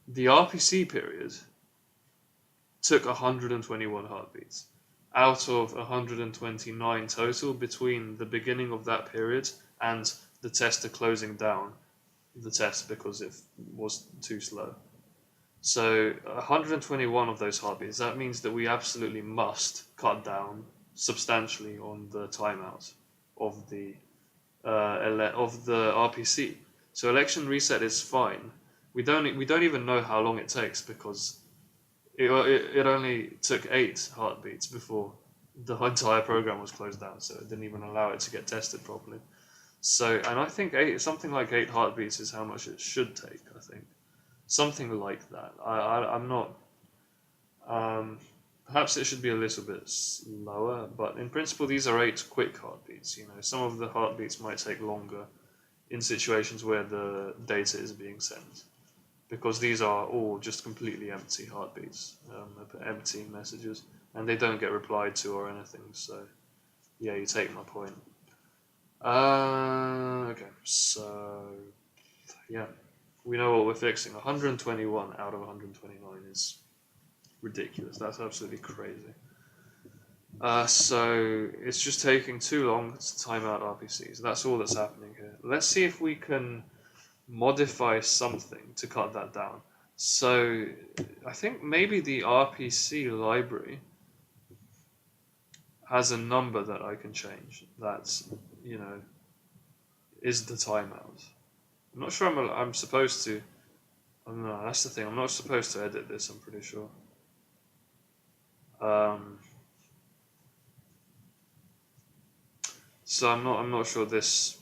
The RPC period took 121 heartbeats out of 129 total between the beginning of that period and the tester closing down the test because it was too slow. So 121 of those heartbeats, that means that we absolutely must cut down substantially on the timeout of the RPC. So election reset is fine. We don't even know how long it takes because it only took 8 heartbeats before the entire program was closed down, so it didn't even allow it to get tested properly. So, and I think something like 8 heartbeats is how much it should take. I think something like that. I'm not. Perhaps it should be a little bit slower, but in principle, these are 8 quick heartbeats. Some of the heartbeats might take longer in situations where the data is being sent, because these are all just completely empty heartbeats, empty messages, and they don't get replied to or anything. So, yeah, you take my point. Okay, so yeah, we know what we're fixing. 121 out of 129 is ridiculous. That's absolutely crazy. So it's just taking too long to time out RPCs. That's all that's happening here. Let's see if we can modify something to cut that down. So I think maybe the RPC library has a number that I can change that, is the timeout. I'm not sure I'm supposed to. I don't know, that's the thing. I'm not supposed to edit this, I'm pretty sure. So I'm not sure this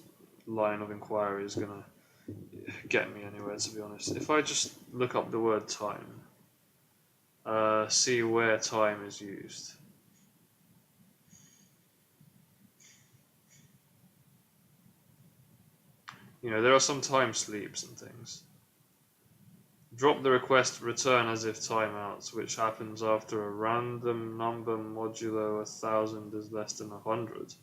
line of inquiry is gonna get me anywhere, to be honest. If I just look up the word time, see where time is used. There are some time sleeps and things. Drop the request return as if timeouts, which happens after a random number modulo 1,000 is less than 100.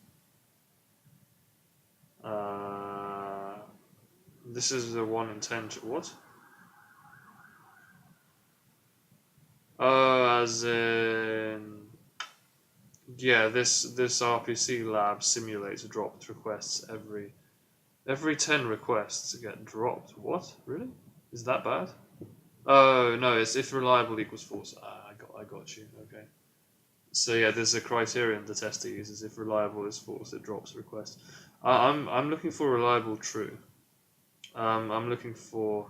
This is the one in 10. What? Oh, as in, yeah, this RPC lab simulates dropped requests every 10 requests get dropped. What? Really? Is that bad? Oh no, it's if reliable equals false. I got you. Okay. So yeah, there's a criterion the tester uses. If reliable is false, it drops request. I'm looking for reliable true. I'm looking for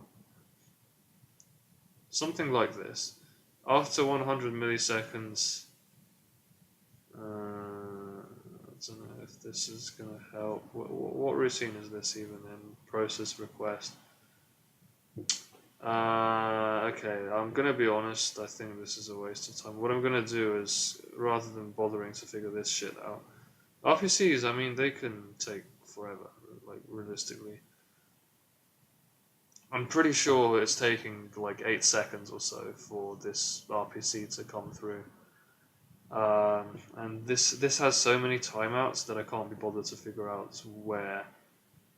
something like this. After 100 milliseconds, I don't know if this is going to help. What routine is this even in? Process request. Okay, okay, I'm gonna be honest, I think this is a waste of time. What I'm gonna do is, rather than bothering to figure this shit out, RPCs, I mean, they can take forever, like, realistically. I'm pretty sure it's taking like 8 seconds or so for this RPC to come through. And this has so many timeouts that I can't be bothered to figure out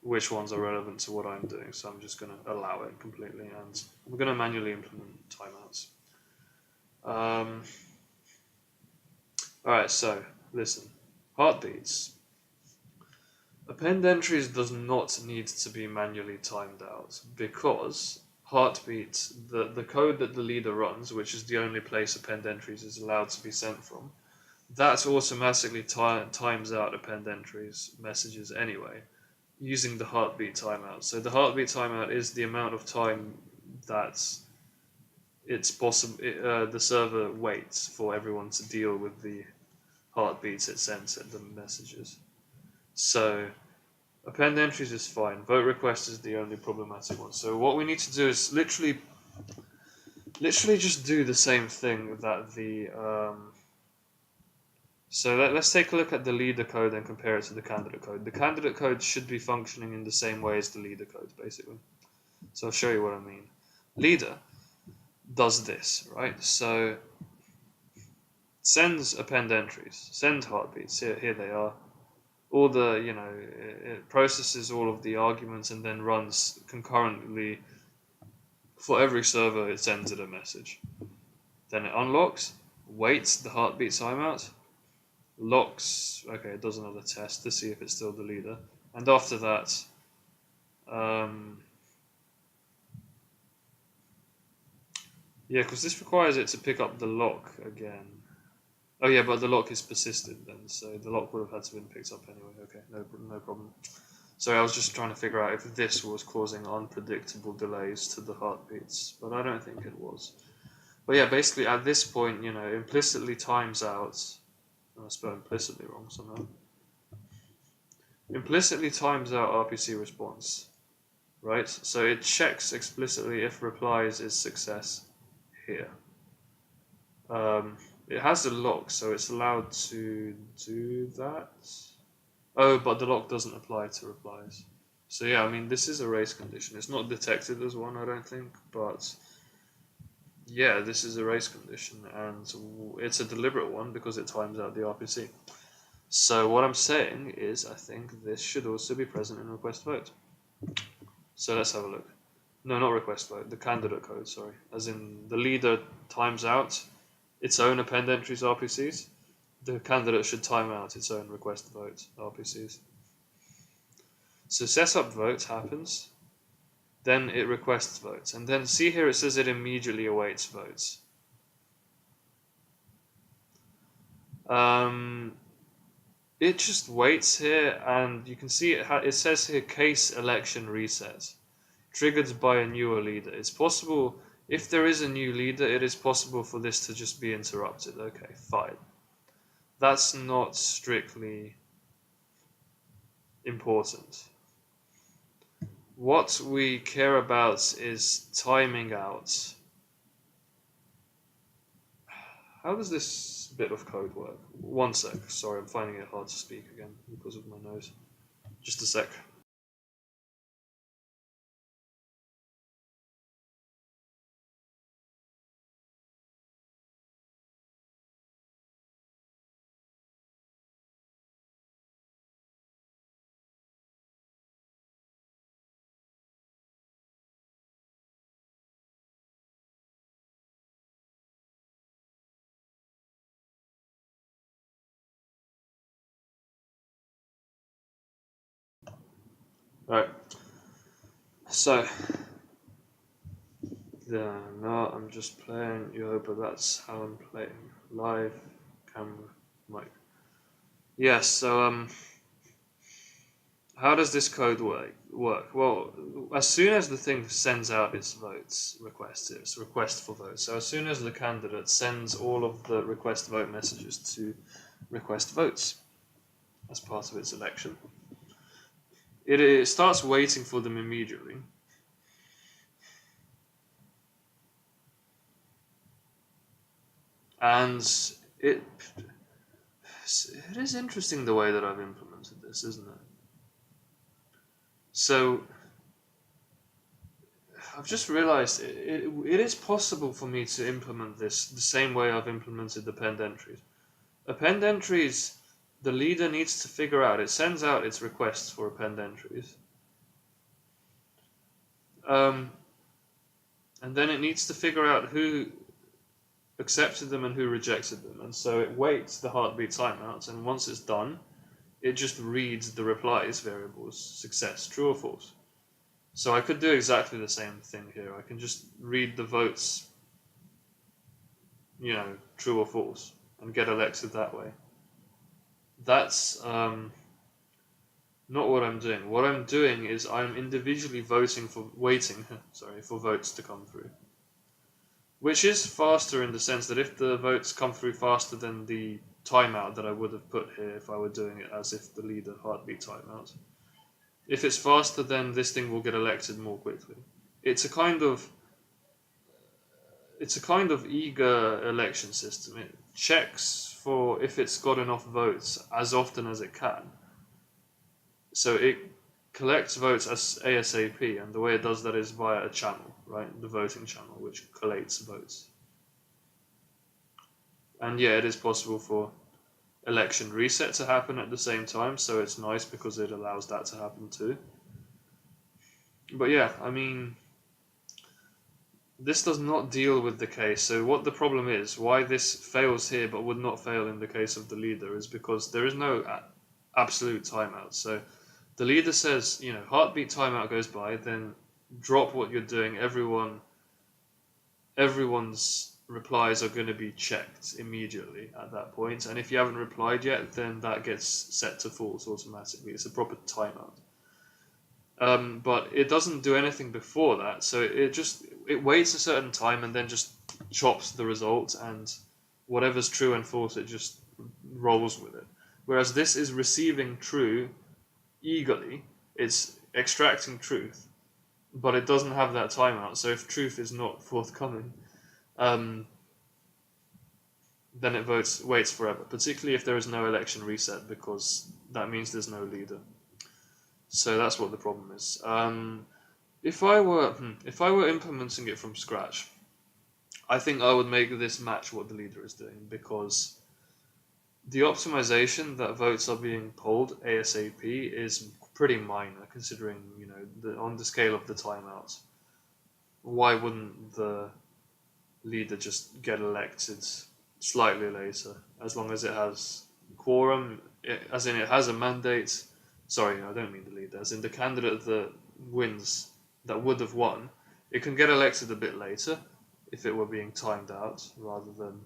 which ones are relevant to what I'm doing. So I'm just going to allow it completely, and I'm going to manually implement timeouts. Alright, so listen. Heartbeats. Append entries does not need to be manually timed out because heartbeat, the code that the leader runs, which is the only place append entries is allowed to be sent from, that automatically times out append entries messages anyway, using the heartbeat timeout. So the heartbeat timeout is the amount of time that it's possible the server waits for everyone to deal with the heartbeats it sends at the messages. So append entries is fine. Vote request is the only problematic one. So what we need to do is literally just do the same thing that the so let's take a look at the leader code and compare it to the candidate code. The candidate code should be functioning in the same way as the leader code, basically. So I'll show you what I mean. Leader does this, right? So sends append entries, send heartbeats. Here they are. All the, it processes all of the arguments and then runs concurrently for every server it sends it a message. Then it unlocks, waits the heartbeat timeout, locks, okay, it does another test to see if it's still the leader, and after that, yeah, because this requires it to pick up the lock again. Oh yeah, but the lock is persistent then, so the lock would have had to have been picked up anyway. Okay, no problem. So I was just trying to figure out if this was causing unpredictable delays to the heartbeats, but I don't think it was. But yeah, basically at this point, implicitly times out. I spelled implicitly wrong somehow. Implicitly times out RPC response, right? So it checks explicitly if replies is success here. It has a lock, so it's allowed to do that. Oh, but the lock doesn't apply to replies. So yeah, I mean, this is a race condition. It's not detected as one, I don't think, but yeah, this is a race condition, and it's a deliberate one because it times out the RPC. So what I'm saying is, I think this should also be present in request vote. So let's have a look. No, not request vote, the candidate code, sorry. As in, the leader times out its own append entries RPCs. The candidate should time out its own request vote RPCs. So setup vote happens, then it requests votes, and then see here it says it immediately awaits votes. It just waits here, and you can see it says here case election reset, triggered by a newer leader. It's possible, if there is a new leader, it is possible for this to just be interrupted. Okay, fine. That's not strictly important. What we care about is timing out. How does this bit of code work? One sec. Sorry, I'm finding it hard to speak again because of my nose. Just a sec. Right. So, no, I'm just playing Europa. That's how I'm playing. Live, camera, mic. Yes. So, how does this code work? Well, as soon as the thing sends out its votes request, its request for votes. So as soon as the candidate sends all of the request vote messages to request votes as part of its election, it starts waiting for them immediately. And it is interesting the way that I've implemented this, isn't it? So I've just realized it is possible for me to implement this the same way I've implemented append entries. Append entries, the leader needs to figure out, it sends out its requests for append entries. And then it needs to figure out who accepted them and who rejected them. And so it waits the heartbeat timeouts, and once it's done, it just reads the replies variables, success, true or false. So I could do exactly the same thing here. I can just read the votes, true or false, and get elected that way. That's not what I'm doing. What I'm doing is I'm individually waiting for votes to come through. Which is faster in the sense that if the votes come through faster than the timeout that I would have put here if I were doing it as if the leader heartbeat timeout. If it's faster, then this thing will get elected more quickly. It's a kind of eager election system. It checks for if it's got enough votes as often as it can. So it collects votes as ASAP, and the way it does that is via a channel, right? The voting channel, which collates votes. And yeah, it is possible for election reset to happen at the same time, so it's nice because it allows that to happen too. But yeah, I mean, this does not deal with the case. So what the problem is, why this fails here but would not fail in the case of the leader, is because there is no absolute timeout. So the leader says, heartbeat timeout goes by, then drop what you're doing. Everyone's replies are going to be checked immediately at that point, and if you haven't replied yet, then that gets set to false automatically. It's a proper timeout. But it doesn't do anything before that, so it waits a certain time and then just chops the result, and whatever's true and false, it just rolls with it. Whereas this is receiving true eagerly, it's extracting truth, but it doesn't have that timeout. So if truth is not forthcoming, then it waits forever, particularly if there is no election reset, because that means there's no leader. So that's what the problem is. If I were implementing it from scratch, I think I would make this match what the leader is doing, because the optimization that votes are being polled ASAP is pretty minor, considering on the scale of the timeouts. Why wouldn't the leader just get elected slightly later, as long as it has quorum, as in it has a mandate? Sorry, I don't mean the leader, as in the candidate that wins, that would have won, it can get elected a bit later if it were being timed out rather than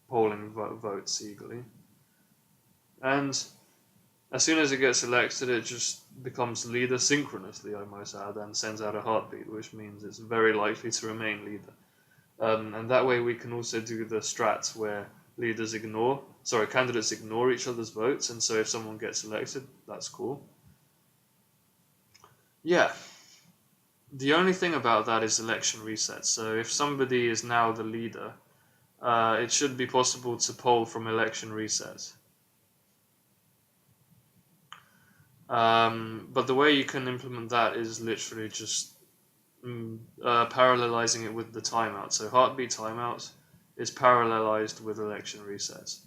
polling votes eagerly. And as soon as it gets elected, it just becomes leader synchronously, I might add, and sends out a heartbeat, which means it's very likely to remain leader. And that way we can also do the strats where candidates ignore each other's votes, and so if someone gets elected, that's cool. Yeah. The only thing about that is election reset. So if somebody is now the leader, it should be possible to poll from election reset. But the way you can implement that is literally just parallelizing it with the timeout. So heartbeat timeout is parallelized with election resets.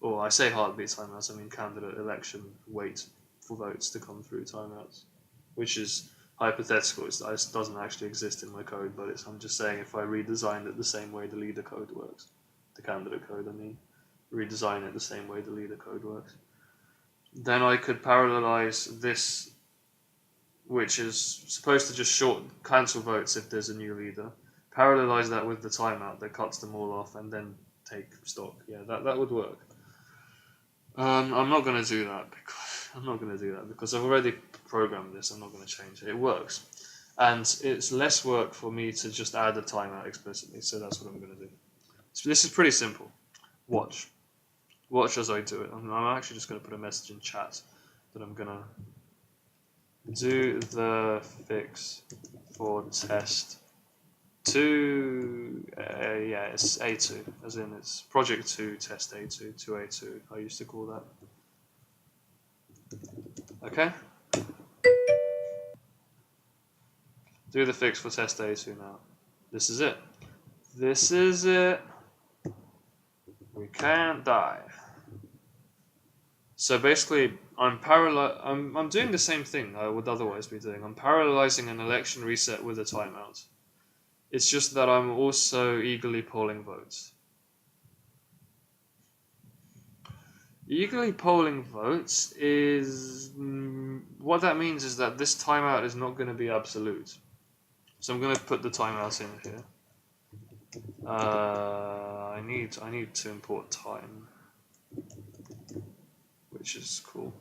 Or I say heartbeat timeouts, I mean candidate election wait for votes to come through timeouts, which is hypothetical. It doesn't actually exist in my code, but I'm just saying if I redesigned it the same way the leader code works, the candidate code, redesign it the same way the leader code works, then I could parallelize this, which is supposed to just cancel votes if there's a new leader, parallelize that with the timeout that cuts them all off, and then take stock. Yeah, that would work. I'm not going to do that because I've already programmed this. I'm not going to change it. It works, and it's less work for me to just add a timeout explicitly. So that's what I'm going to do. So this is pretty simple. Watch as I do it. I'm actually just going to put a message in chat that I'm going to do the fix for test 2 Yeah, it's A2, as in it's project 2, test A2, 2A2, I used to call that. Okay? Do the fix for test A2 now. This is it. This is it. We can't die. So basically, I'm doing the same thing I would otherwise be doing. I'm parallelizing an election reset with a timeout. It's just that I'm also eagerly polling votes. Eagerly polling votes is... what that means is that this timeout is not going to be absolute. So I'm going to put the timeout in here. I need to import time, which is cool.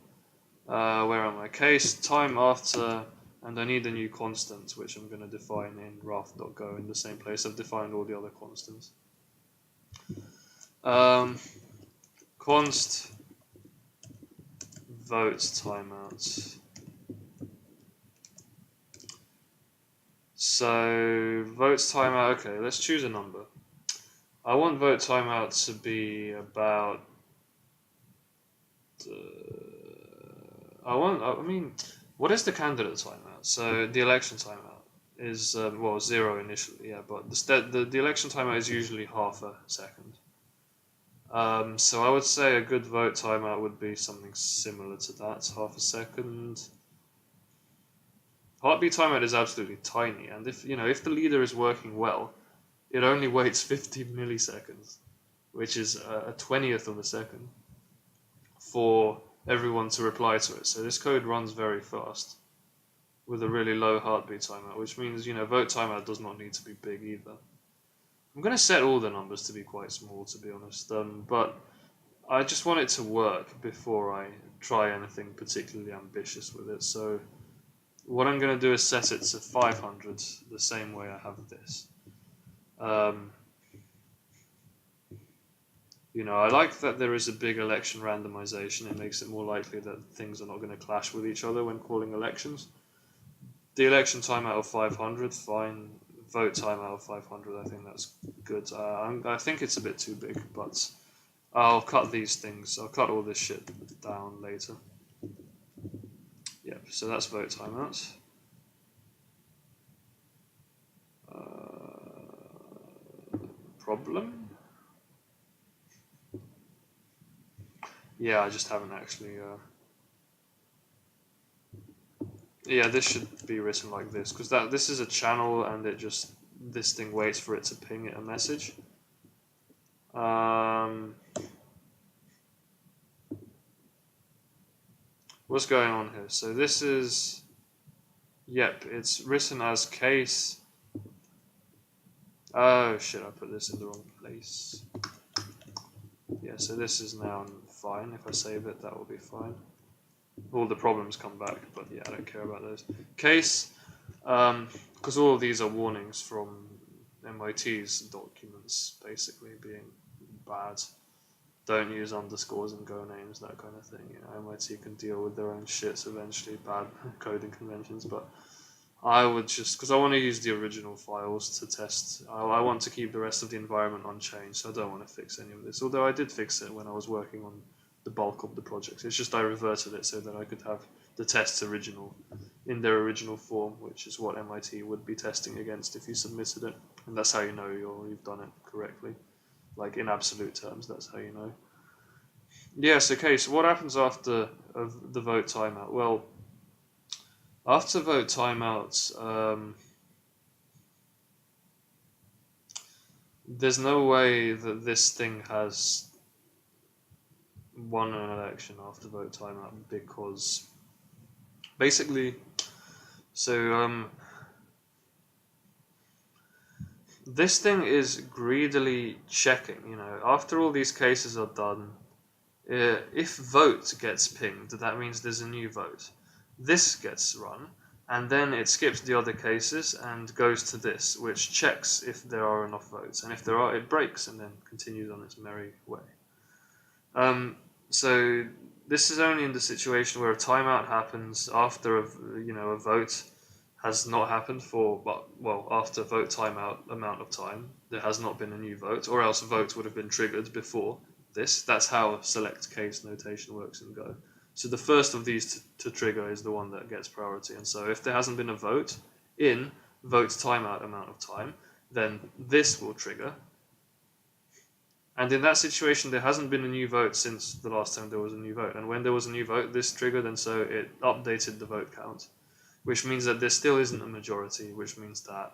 Where am I? Case time after, and I need a new constant, which I'm going to define in Raft.go in the same place I've defined all the other constants. Const votes timeouts. So votes timeout. Okay, let's choose a number. I want vote timeout to be about. I mean, what is the candidate timeout? So the election timeout is well 0 initially, yeah, but the election timeout is usually half a second. So I would say a good vote timeout would be something similar to that, half a second. Heartbeat timeout is absolutely tiny, and if the leader is working well, it only waits 50 milliseconds, which is a 20th of a second for everyone to reply to it. So this code runs very fast with a really low heartbeat timeout, which means vote timeout does not need to be big either. I'm going to set all the numbers to be quite small, to be honest, but I just want it to work before I try anything particularly ambitious with it. So what I'm going to do is set it to 500, the same way I have this. I like that there is a big election randomization. It makes it more likely that things are not going to clash with each other when calling elections. The election timeout of 500, fine. Vote timeout of 500, I think that's good. I think it's a bit too big, but I'll cut these things. I'll cut all this shit down later. Yep, so that's vote timeouts. Problem? Yeah, I just haven't actually... Yeah, this should be written like this, because this is a channel, and this thing waits for it to ping it a message. What's going on here? So this is... Yep, it's written as case... Oh shit, I put this in the wrong place. Yeah, so this is now fine. If I save it, that will be fine. All the problems come back, but yeah, I don't care about those. Case, because all of these are warnings from MIT's documents, basically being bad. Don't use underscores and go names, that kind of thing. MIT can deal with their own shits eventually, bad coding conventions, but I would just, because I want to use the original files to test. I want to keep the rest of the environment unchanged, so I don't want to fix any of this. Although I did fix it when I was working on the bulk of the project. It's just I reverted it so that I could have the tests in their original form, which is what MIT would be testing against if you submitted it. And that's how you know you've done it correctly. Like in absolute terms, that's how you know. Yes, okay, so what happens after the vote timeout? Well, after vote timeouts, there's no way that this thing has won an election after vote timeout, because basically, so this thing is greedily checking, after all these cases are done, if vote gets pinged, that means there's a new vote. This gets run, and then it skips the other cases and goes to this, which checks if there are enough votes, and if there are, it breaks and then continues on its merry way. So this is only in the situation where a timeout happens after a vote, has not happened for, well, after vote timeout amount of time, there has not been a new vote, or else a vote would have been triggered before this. That's how select case notation works in Go. So the first of these to trigger is the one that gets priority. And so if there hasn't been a vote in vote timeout amount of time, then this will trigger. And in that situation, there hasn't been a new vote since the last time there was a new vote. And when there was a new vote, this triggered, and so it updated the vote count, which means that there still isn't a majority, which means that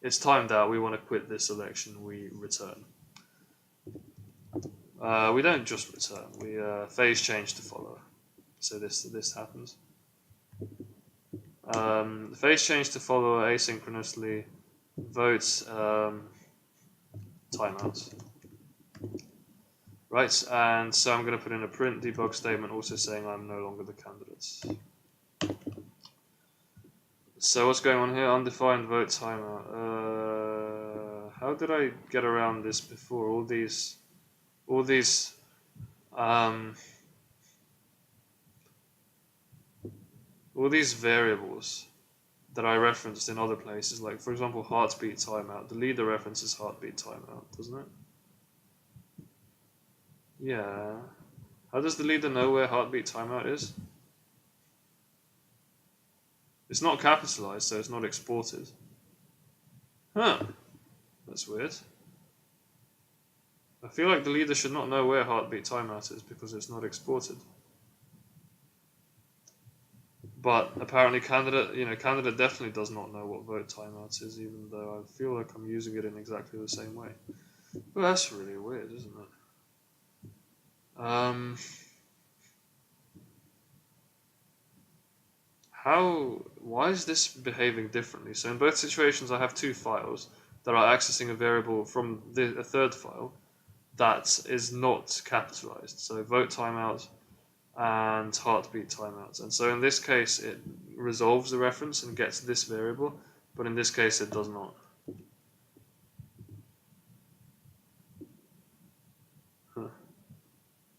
it's timed out, we want to quit this election, we return. We don't just return, we phase change to follow. So this happens. The phase change to follow asynchronously votes timeouts. Right, and so I'm going to put in a print debug statement also saying I'm no longer the candidate. So what's going on here? Undefined vote timeout. How did I get around this before? All these variables that I referenced in other places, like for example heartbeat timeout. The leader references heartbeat timeout, doesn't it? Yeah. How does the leader know where heartbeat timeout is? It's not capitalized, so it's not exported. Huh. That's weird. I feel like the leader should not know where heartbeat timeout is because it's not exported. But apparently candidate definitely does not know what vote timeout is, even though I feel like I'm using it in exactly the same way. Well, that's really weird, isn't it? Why is this behaving differently? So in both situations I have two files that are accessing a variable from a third file that is not capitalized. So vote timeout and heartbeat timeouts. And so in this case it resolves the reference and gets this variable, but in this case it does not. Huh.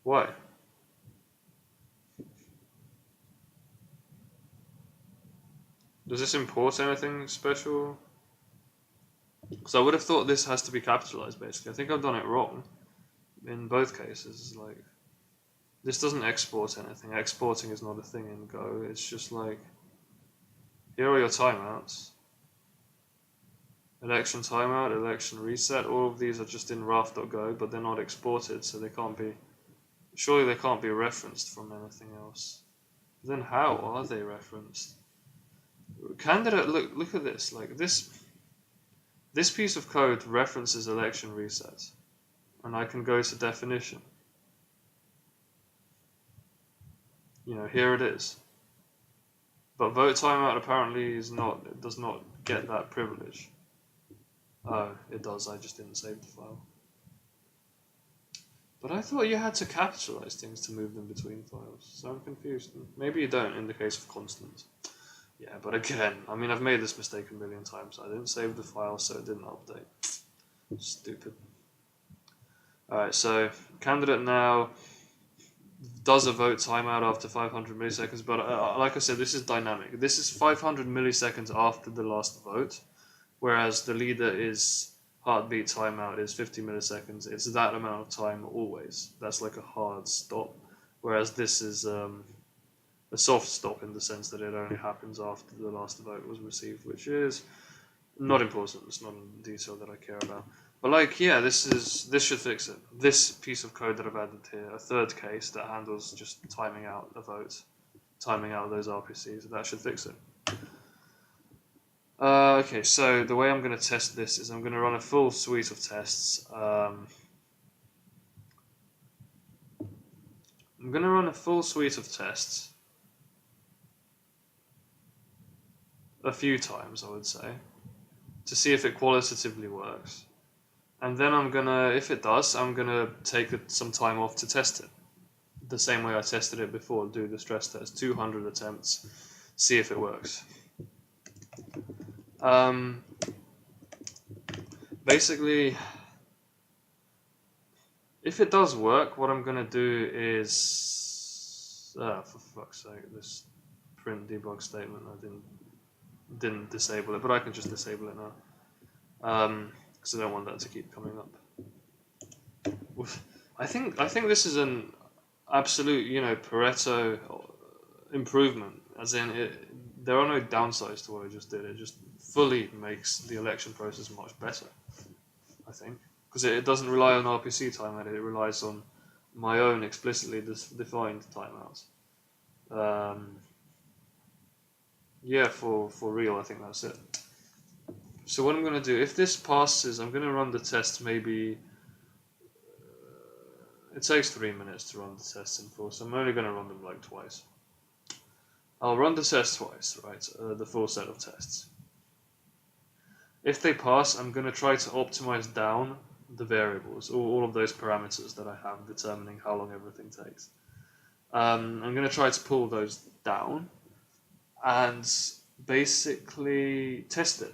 Why? Does this import anything special? Because I would have thought this has to be capitalized, basically. I think I've done it wrong in both cases. Like, this doesn't export anything. Exporting is not a thing in Go. It's just like, here are your timeouts. Election timeout, election reset. All of these are just in Raft.go, but they're not exported, so they can't be. Surely they can't be referenced from anything else. Then how are they referenced? Candidate, look at this. Like this piece of code references election reset, and I can go to definition. Here it is. But vote timeout apparently does not get that privilege. Oh, it does. I just didn't save the file. But I thought you had to capitalize things to move them between files, so I'm confused. Maybe you don't in the case of constants. Yeah, but again, I mean, I've made this mistake a million times. I didn't save the file, so it didn't update. Stupid. Alright, so candidate now does a vote timeout after 500 milliseconds, but like I said, this is dynamic. This is 500 milliseconds after the last vote, whereas the leader is heartbeat timeout is 50 milliseconds. It's that amount of time always. That's like a hard stop, whereas this is a soft stop in the sense that it only happens after the last vote was received, which is not important. It's not a detail that I care about. But like, yeah, this should fix it. This piece of code that I've added here, a third case that handles just timing out a vote, timing out those RPCs, that should fix it. Okay, so the way I'm going to test this is I'm going to run a full suite of tests. I'm going to run a full suite of tests a few times, I would say, to see if it qualitatively works. And then I'm gonna, if it does, I'm gonna take some time off to test it. The same way I tested it before, do the stress test, 200 attempts, see if it works. Basically, if it does work, what I'm gonna do is, for fuck's sake, this print debug statement, I didn't didn't disable it, but I can just disable it now, because I don't want that to keep coming up. I think this is an absolute, Pareto improvement, as in there are no downsides to what I just did. It just fully makes the election process much better, I think, because it doesn't rely on RPC timeout, it relies on my own explicitly defined timeouts. Yeah, for real, I think that's it. So what I'm going to do, if this passes, I'm going to run the test maybe. It takes 3 minutes to run the tests in full, so I'm only going to run them like twice. I'll run the test twice, right? The full set of tests. If they pass, I'm going to try to optimize down the variables, all of those parameters that I have determining how long everything takes. I'm going to try to pull those down and basically test it.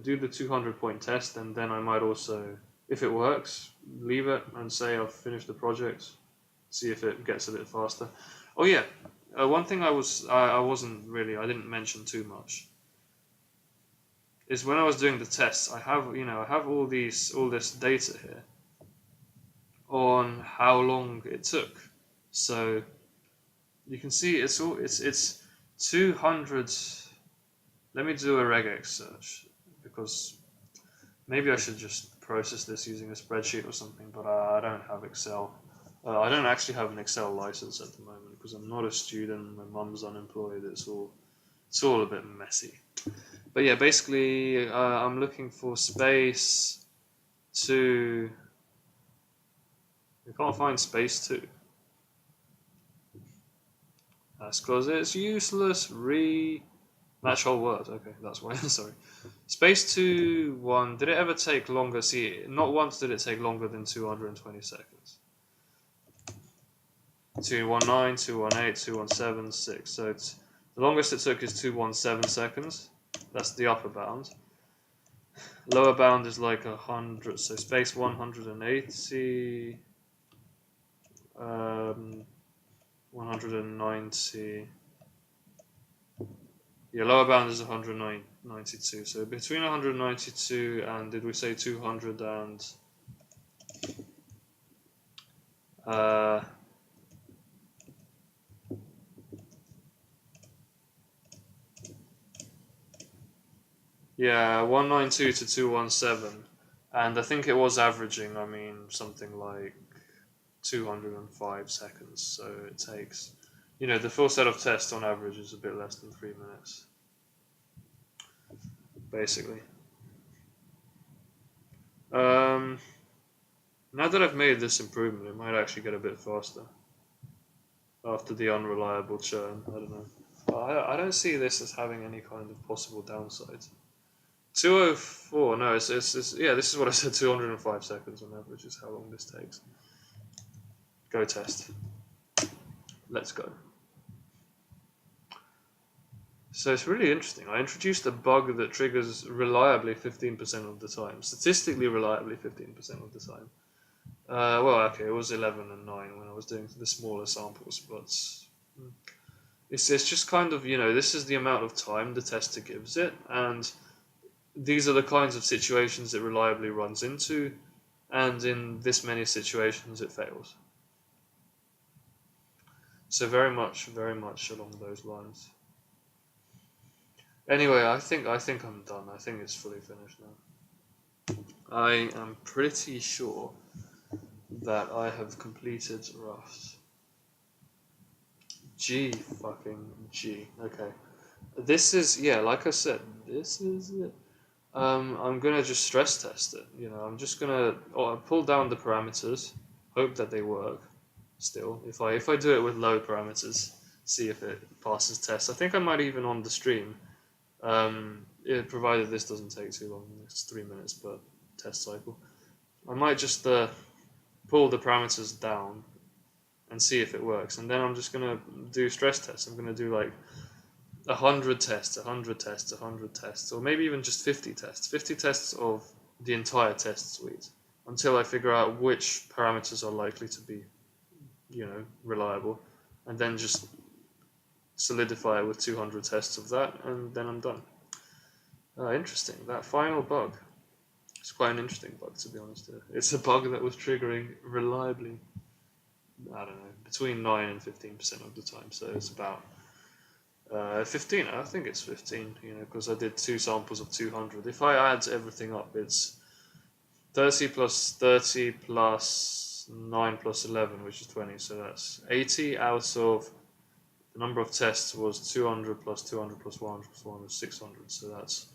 Do the 200-point test, and then I might also, if it works, leave it and say I've finished the project. See if it gets a bit faster. Oh yeah, one thing I didn't mention too much is when I was doing the tests, I have all this data here on how long it took. So you can see it's 200. Let me do a regex search, because maybe I should just process this using a spreadsheet or something, but I don't have Excel. I don't actually have an Excel license at the moment because I'm not a student. My mum's unemployed. It's all a bit messy. But yeah, basically, I'm looking for space to. We can't find space 2. That's because it's useless. Match whole word. Okay, that's why. Sorry. Space 2, 1. Did it ever take longer? See, not once did it take longer than 220 seconds. 219, 218, 217, 6. So it's the longest it took is 217 seconds. That's the upper bound. Lower bound is like 100. So space 180, 190. Yeah, lower bound is 192. So between 192 and, did we say 200 and yeah, 192 to 217, and I think it was averaging, something like 205 seconds. So it takes, the full set of tests on average is a bit less than 3 minutes, basically. Now that I've made this improvement, it might actually get a bit faster after the unreliable churn. I don't know. I don't see this as having any kind of possible downsides. 204, no, it's yeah, this is what I said, 205 seconds on average is how long this takes. Go test. Let's go. So it's really interesting. I introduced a bug that triggers reliably 15% of the time, statistically reliably 15% of the time. Well, okay, it was 11 and 9 when I was doing the smaller samples, but it's just kind of, this is the amount of time the tester gives it, and these are the kinds of situations it reliably runs into, and in this many situations it fails. So very much along those lines. Anyway, I think I'm done. I think it's fully finished now. I am pretty sure that I have completed Raft. G. Okay. This is, yeah, like I said, this is it. I'm gonna just stress test it. I'm just gonna pull down the parameters, hope that they work. Still, if I do it with low parameters, see if it passes tests. I think I might even on the stream. Provided this doesn't take too long. It's 3 minutes per test cycle. I might just pull the parameters down and see if it works, and then I'm just gonna do stress tests. I'm gonna do like 100 tests, 100 tests, 100 tests, or maybe even just 50 tests. 50 tests of the entire test suite until I figure out which parameters are likely to be, reliable, and then just solidify it with 200 tests of that, and then I'm done. Interesting. That final bug. It's quite an interesting bug, to be honest. It's a bug that was triggering reliably, I don't know, between 9 and 15% of the time. So it's about 15. I think it's 15, because I did 2 samples of 200. If I add everything up, it's 30 plus 30 plus 9 plus 11, which is 20. So that's 80 out of the number of tests was 200 plus 200 plus 100 plus 100 is 600. So that's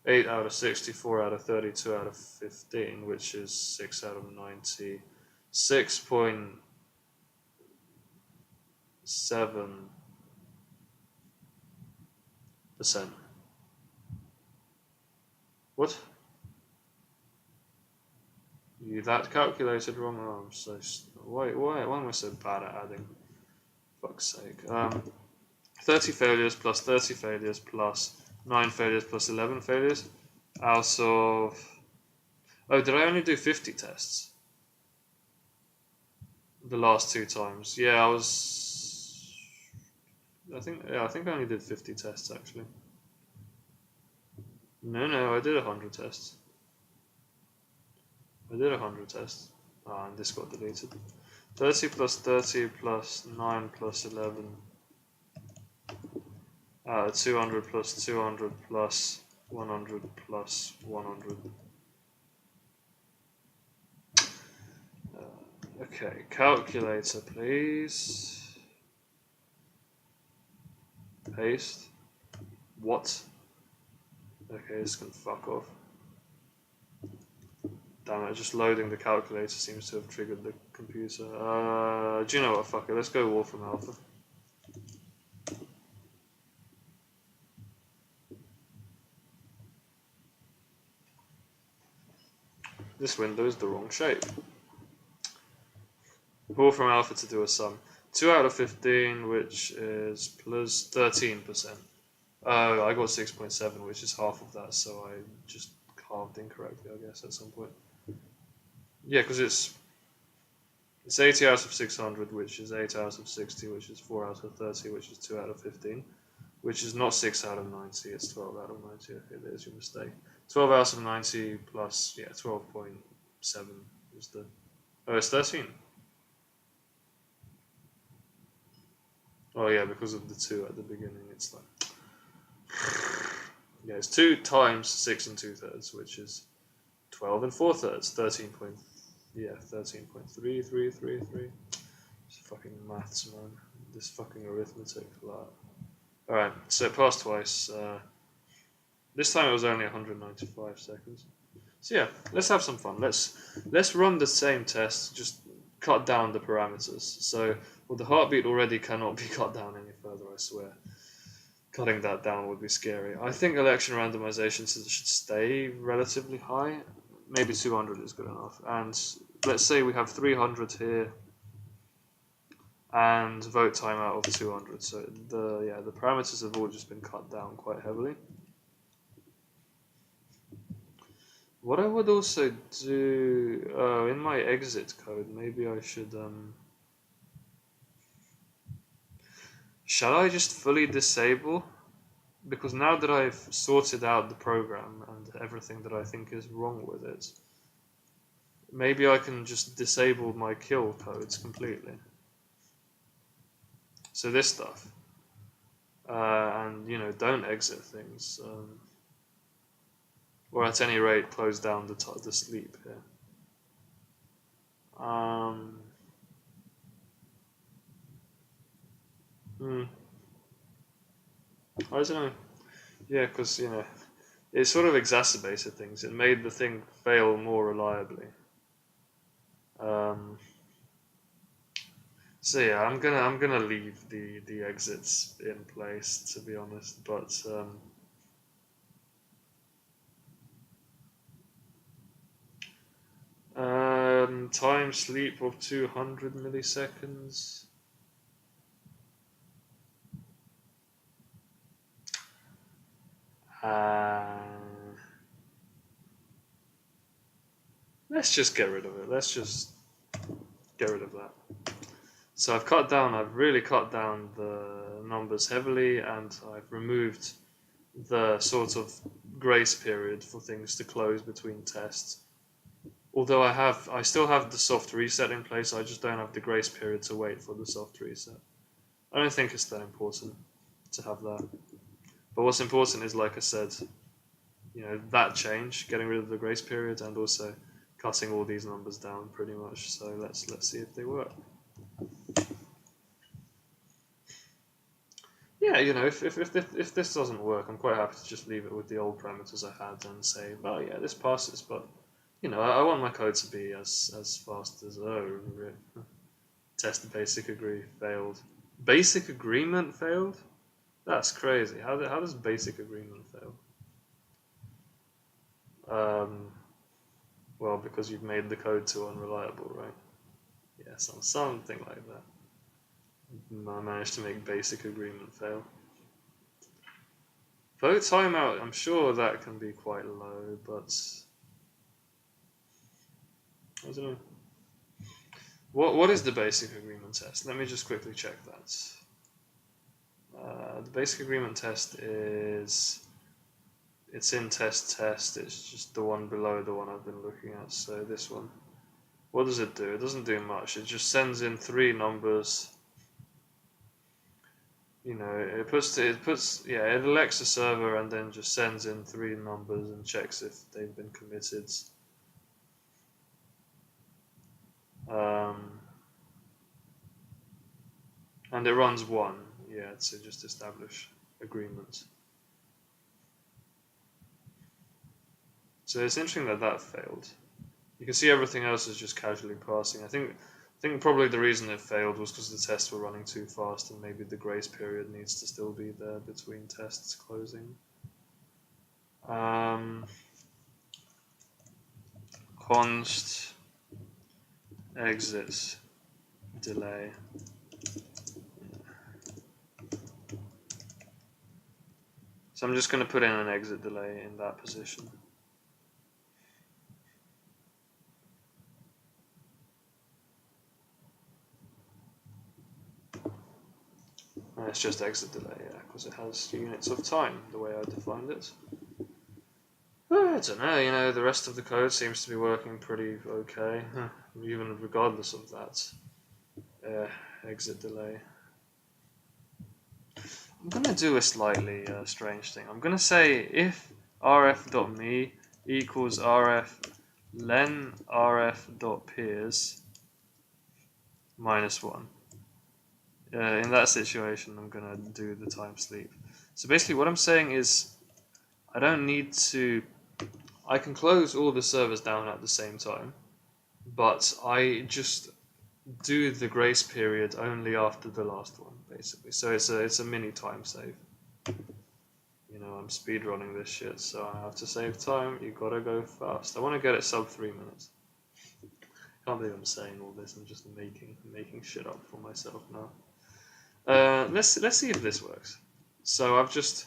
8 out of 60, 4 out of 30, 2 out of 15, which is 6 out of 90. 6.7%. What? That calculated wrong? Oh, I'm so... Why am I so bad at adding? Fuck's sake. 30 failures plus 30 failures plus 9 failures plus 11 failures out of... Oh, did I only do 50 tests? The last 2 times. Yeah, I think I only did 50 tests actually. No, I did 100 tests. I did 100 tests. Ah, and this got deleted. 30 plus 30 plus 9 plus 11. 200 plus 200 plus 100 plus 100. Okay, calculator please. Paste. What? Okay, this can fuck off. Damn it, just loading the calculator seems to have triggered the computer. Do you know what? Fuck it, let's go Wolfram Alpha. This window is the wrong shape. Wolfram Alpha to do a sum. 2 out of 15, which is plus 13%. I got 6.7, which is half of that, so I just carved incorrectly, I guess, at some point. Yeah, because it's 80 out of 600, which is 8 out of 60, which is 4 out of 30, which is 2 out of 15, which is not 6 out of 90, it's 12 out of 90. Okay, there's your mistake. 12 out of 90 plus, 12.7 is the... Oh, it's 13. Oh yeah, because of the 2 at the beginning, it's like... Yeah, it's 2 times 6 and 2/3, which is 12 and 4/3, 13.33333. It's fucking maths, man. This fucking arithmetic. Alright, so it passed twice. This time it was only 195 seconds. So yeah, let's have some fun. Let's run the same test, just cut down the parameters. So, well, the heartbeat already cannot be cut down any further, I swear. Cutting that down would be scary. I think election randomization should stay relatively high. Maybe 200 is good enough. And let's say we have 300 here and vote timeout of 200. So the parameters have all just been cut down quite heavily. What I would also do, in my exit code, maybe I should, shall I just fully disable? Because now that I've sorted out the program and everything that I think is wrong with it, maybe I can just disable my kill codes completely. So this stuff. And, don't exit things. Or at any rate, close down the sleep here. I don't know. Yeah, because, it sort of exacerbated things. It made the thing fail more reliably. So yeah, I'm gonna leave the exits in place, to be honest. But time sleep of 200 milliseconds. Let's just get rid of it. Let's just get rid of that. So I've really cut down the numbers heavily, and I've removed the sort of grace period for things to close between tests. Although I still have the soft reset in place, I just don't have the grace period to wait for the soft reset. I don't think it's that important to have that. But what's important is, like I said, that change, getting rid of the grace period, and also cutting all these numbers down pretty much. So let's see if they work. Yeah, if this doesn't work, I'm quite happy to just leave it with the old parameters I had and say, well, yeah, this passes, but I want my code to be as fast as test basic agree failed. Basic agreement failed? That's crazy. How does basic agreement fail? Well, because you've made the code too unreliable, right? Yeah, something like that. I managed to make basic agreement fail. Vote timeout, I'm sure that can be quite low, but I don't know. What is the basic agreement test? Let me just quickly check that. The basic agreement test it's in test, it's just the one below the one I've been looking at, so this one. What does it do? It doesn't do much, it just sends in 3 numbers. It elects a server and then just sends in 3 numbers and checks if they've been committed. And it runs 1, to just establish agreement. So it's interesting that failed. You can see everything else is just casually passing. I think probably the reason it failed was because the tests were running too fast, and maybe the grace period needs to still be there between tests closing. Const exit delay. So I'm just going to put in an exit delay in that position. And it's just exit delay, because it has units of time, the way I defined it. I don't know, the rest of the code seems to be working pretty okay, even regardless of that exit delay. I'm going to do a slightly strange thing. I'm going to say if rf.me equals rf len rf.peers -1. In that situation, I'm going to do the time sleep. So basically what I'm saying is I don't need to... I can close all the servers down at the same time, but I just do the grace period only after the last one, basically. So it's a mini time save. I'm speedrunning this shit, so I have to save time. You gotta go fast. I want to get it sub 3 minutes. Can't believe I'm saying all this. I'm just making shit up for myself now. Let's see if this works. So I've just,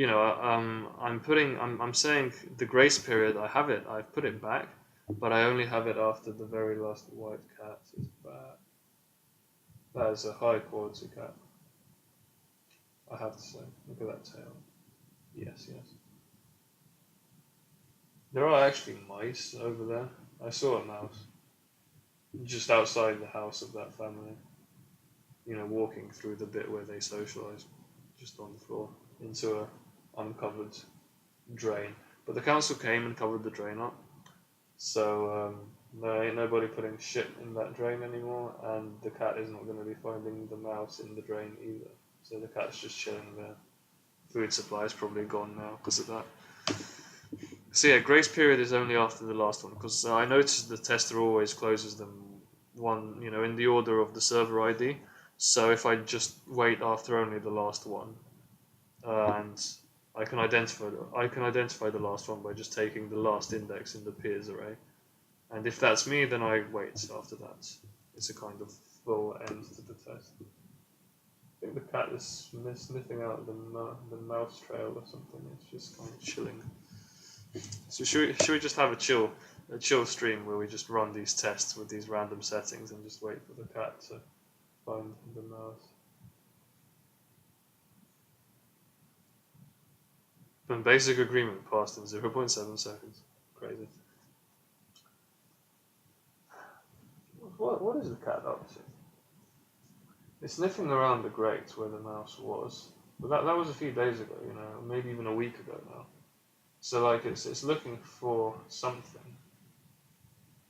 I'm saying the grace period. I've put it back, but I only have it after the very last white cat is back. That is a high quality cat, I have to say. Look at that tail. Yes. There are actually mice over there. I saw a mouse just outside the house of that family. Walking through the bit where they socialise, just on the floor, into a uncovered drain. But the council came and covered the drain up, so there ain't nobody putting shit in that drain anymore, and the cat is not going to be finding the mouse in the drain either. So the cat's just chilling there. Food supply is probably gone now because of that. So yeah, grace period is only after the last one, because I noticed the tester always closes them in the order of the server ID. So if I just wait after only the last one, and I can identify the last one by just taking the last index in the peers array, and if that's me, then I wait after that. It's a kind of full end to the test. I think the cat is sniffing out the mouse trail or something. It's just kind of chilling. So should we just have a chill stream where we just run these tests with these random settings and just wait for the cat to find the mouse? And basic agreement passed in 0.7 seconds. Crazy. What is the cat up to? It's sniffing around the grate where the mouse was. But that was a few days ago, you know, maybe even a week ago now. So like it's looking for something.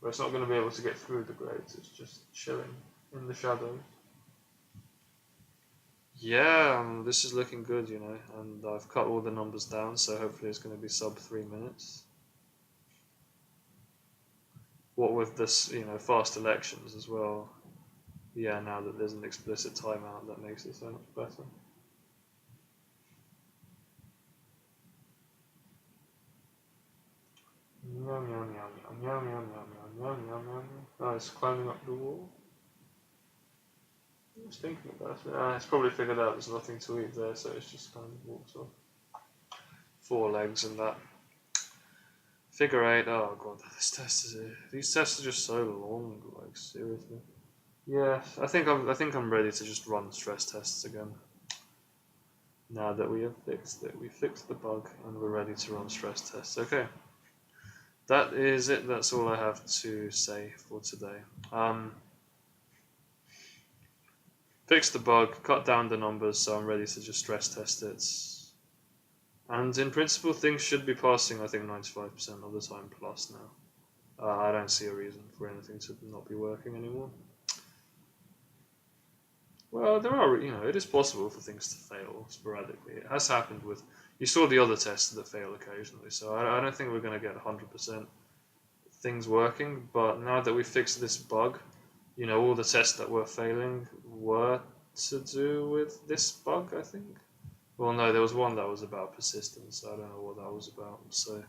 But it's not going to be able to get through the grate, it's just chilling in the shadows. Yeah, this is looking good, you know, and I've cut all the numbers down, so hopefully it's going to be sub 3 minutes. What with this, you know, fast elections as well. Yeah, now that there's an explicit timeout, that makes it so much better. Meow, meow, meow, meow, meow, meow, meow, meow, meow, meow, meow. Oh, it's climbing up the wall. I was thinking about it. It's probably figured out there's nothing to eat there, so it's just kind of walks off. 4 legs and that. Figure 8. Oh god, these tests are just so long. Like seriously. Yeah, I think I'm ready to just run stress tests again. Now that we have fixed it, we fixed the bug, and we're ready to run stress tests. Okay, that is it. That's all I have to say for today. Fix the bug, cut down the numbers, so I'm ready to just stress test it. And in principle, things should be passing, I think, 95% of the time plus now. I don't see a reason for anything to not be working anymore. Well, there are, you know, it is possible for things to fail sporadically. It has happened with, you saw the other tests that fail occasionally, so I don't think we're going to get 100% things working, but now that we fixed this bug, you know, all the tests that were failing were to do with this bug, I think. Well, no, there was one that was about persistence. I don't know what that was about. So,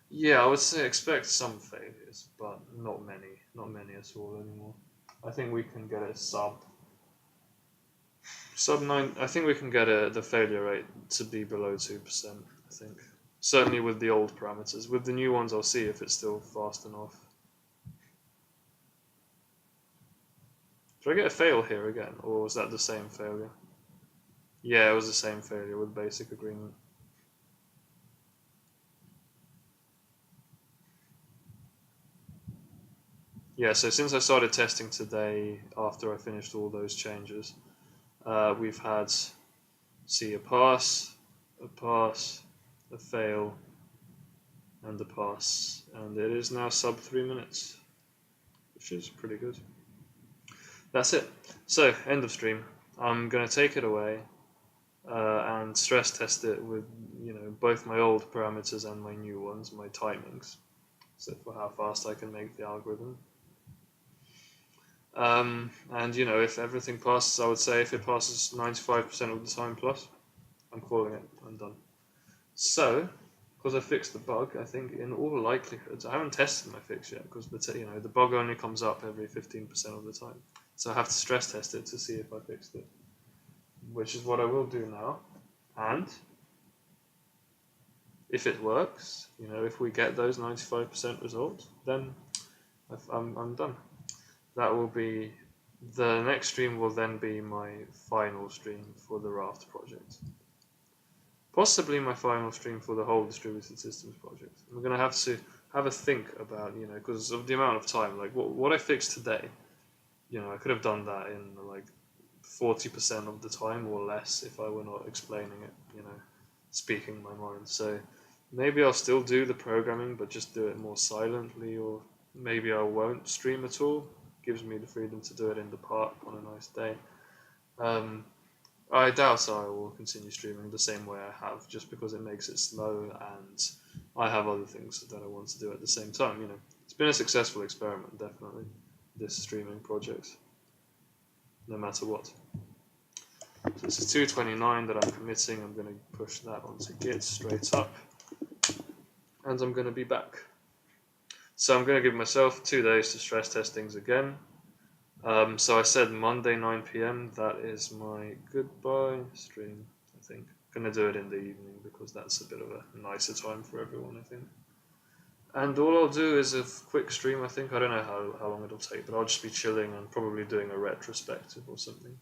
yeah, I would say expect some failures, but not many at all anymore. I think we can get a sub 9. I think we can get the failure rate to be below 2%. I think certainly with the old parameters. With the new ones, I'll see if it's still fast enough. Did I get a fail here again, or was that the same failure? Yeah, it was the same failure with basic agreement. Yeah, so since I started testing today, after I finished all those changes, we've had, see, a pass, a fail, and a pass, and it is now sub 3 minutes, which is pretty good. That's it. So, end of stream. I'm going to take it away and stress test it with, you know, both my old parameters and my new ones, my timings, so for how fast I can make the algorithm. And you know, if everything passes, I would say if it passes 95% of the time plus, I'm calling it. I'm done. So, because I fixed the bug, I think in all likelihood, I haven't tested my fix yet because the bug only comes up every 15% of the time. So I have to stress test it to see if I fixed it, which is what I will do now. And if it works, you know, if we get those 95% results, then I'm done. That will be, the next stream will then be my final stream for the Raft project. Possibly my final stream for the whole distributed systems project. I'm going to have a think about, you know, because of the amount of time, like what I fixed today, you know, I could have done that in like 40% of the time or less if I were not explaining it, you know, speaking my mind. So maybe I'll still do the programming, but just do it more silently, or maybe I won't stream at all. Gives me the freedom to do it in the park on a nice day. I doubt I will continue streaming the same way I have, just because it makes it slow and I have other things that I want to do at the same time. You know, it's been a successful experiment, definitely, this streaming project, no matter what. So this is 229 that I'm committing. I'm going to push that onto Git straight up, and I'm going to be back. So I'm going to give myself 2 days to stress test things again. So I said Monday 9 PM, that is my goodbye stream, I think. I'm going to do it in the evening because that's a bit of a nicer time for everyone, I think. And all I'll do is a quick stream, I think. I don't know how long it'll take, but I'll just be chilling and probably doing a retrospective or something.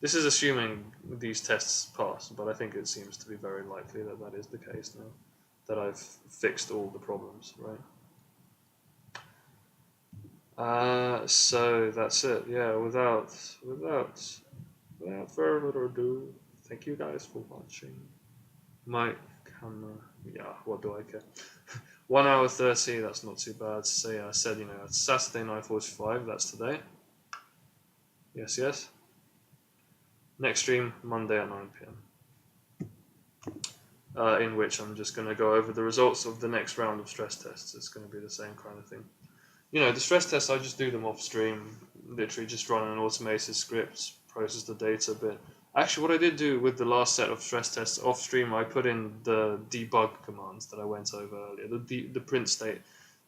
This is assuming these tests pass, but I think it seems to be very likely that that is the case now, that I've fixed all the problems, right? So that's it. Yeah, without further ado, thank you guys for watching. My camera, yeah, what do I care? 1 hour 30, that's not too bad. So yeah, I said, it's Saturday 9:45, that's today. Yes, yes. Next stream, Monday at 9 p.m. In which I'm just going to go over the results of the next round of stress tests. It's going to be the same kind of thing. The stress tests, I just do them off stream, literally just run an automated script, process the data a bit. Actually, what I did do with the last set of stress tests off stream, I put in the debug commands that I went over earlier, the print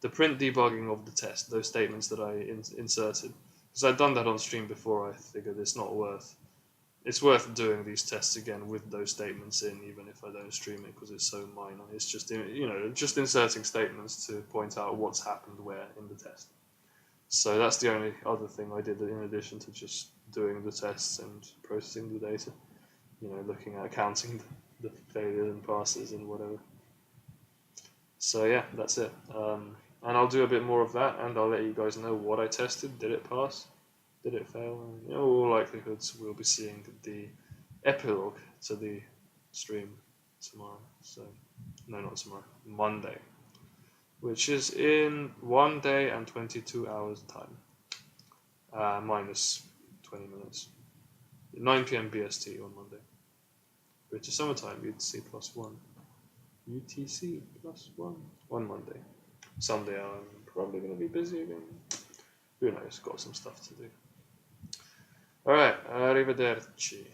debugging of the test, those statements that I inserted. Because I'd done that on stream before, I figured it's worth doing these tests again with those statements in, even if I don't stream it, because it's so minor. It's just just inserting statements to point out what's happened where in the test. So that's the only other thing I did in addition to just doing the tests and processing the data. Looking at counting the failures and passes and whatever. So yeah, that's it. And I'll do a bit more of that, and I'll let you guys know what I tested. Did it pass? Did it fail? In all likelihoods, we'll be seeing the epilogue to the stream tomorrow. So, no, not tomorrow, Monday, which is in 1 day and 22 hours time, minus 20 minutes. 9 p.m. BST on Monday. British summertime, UTC +1. UTC +1 on Monday. Sunday, I'm probably going to be busy again. Who knows? Got some stuff to do. Alright, arrivederci.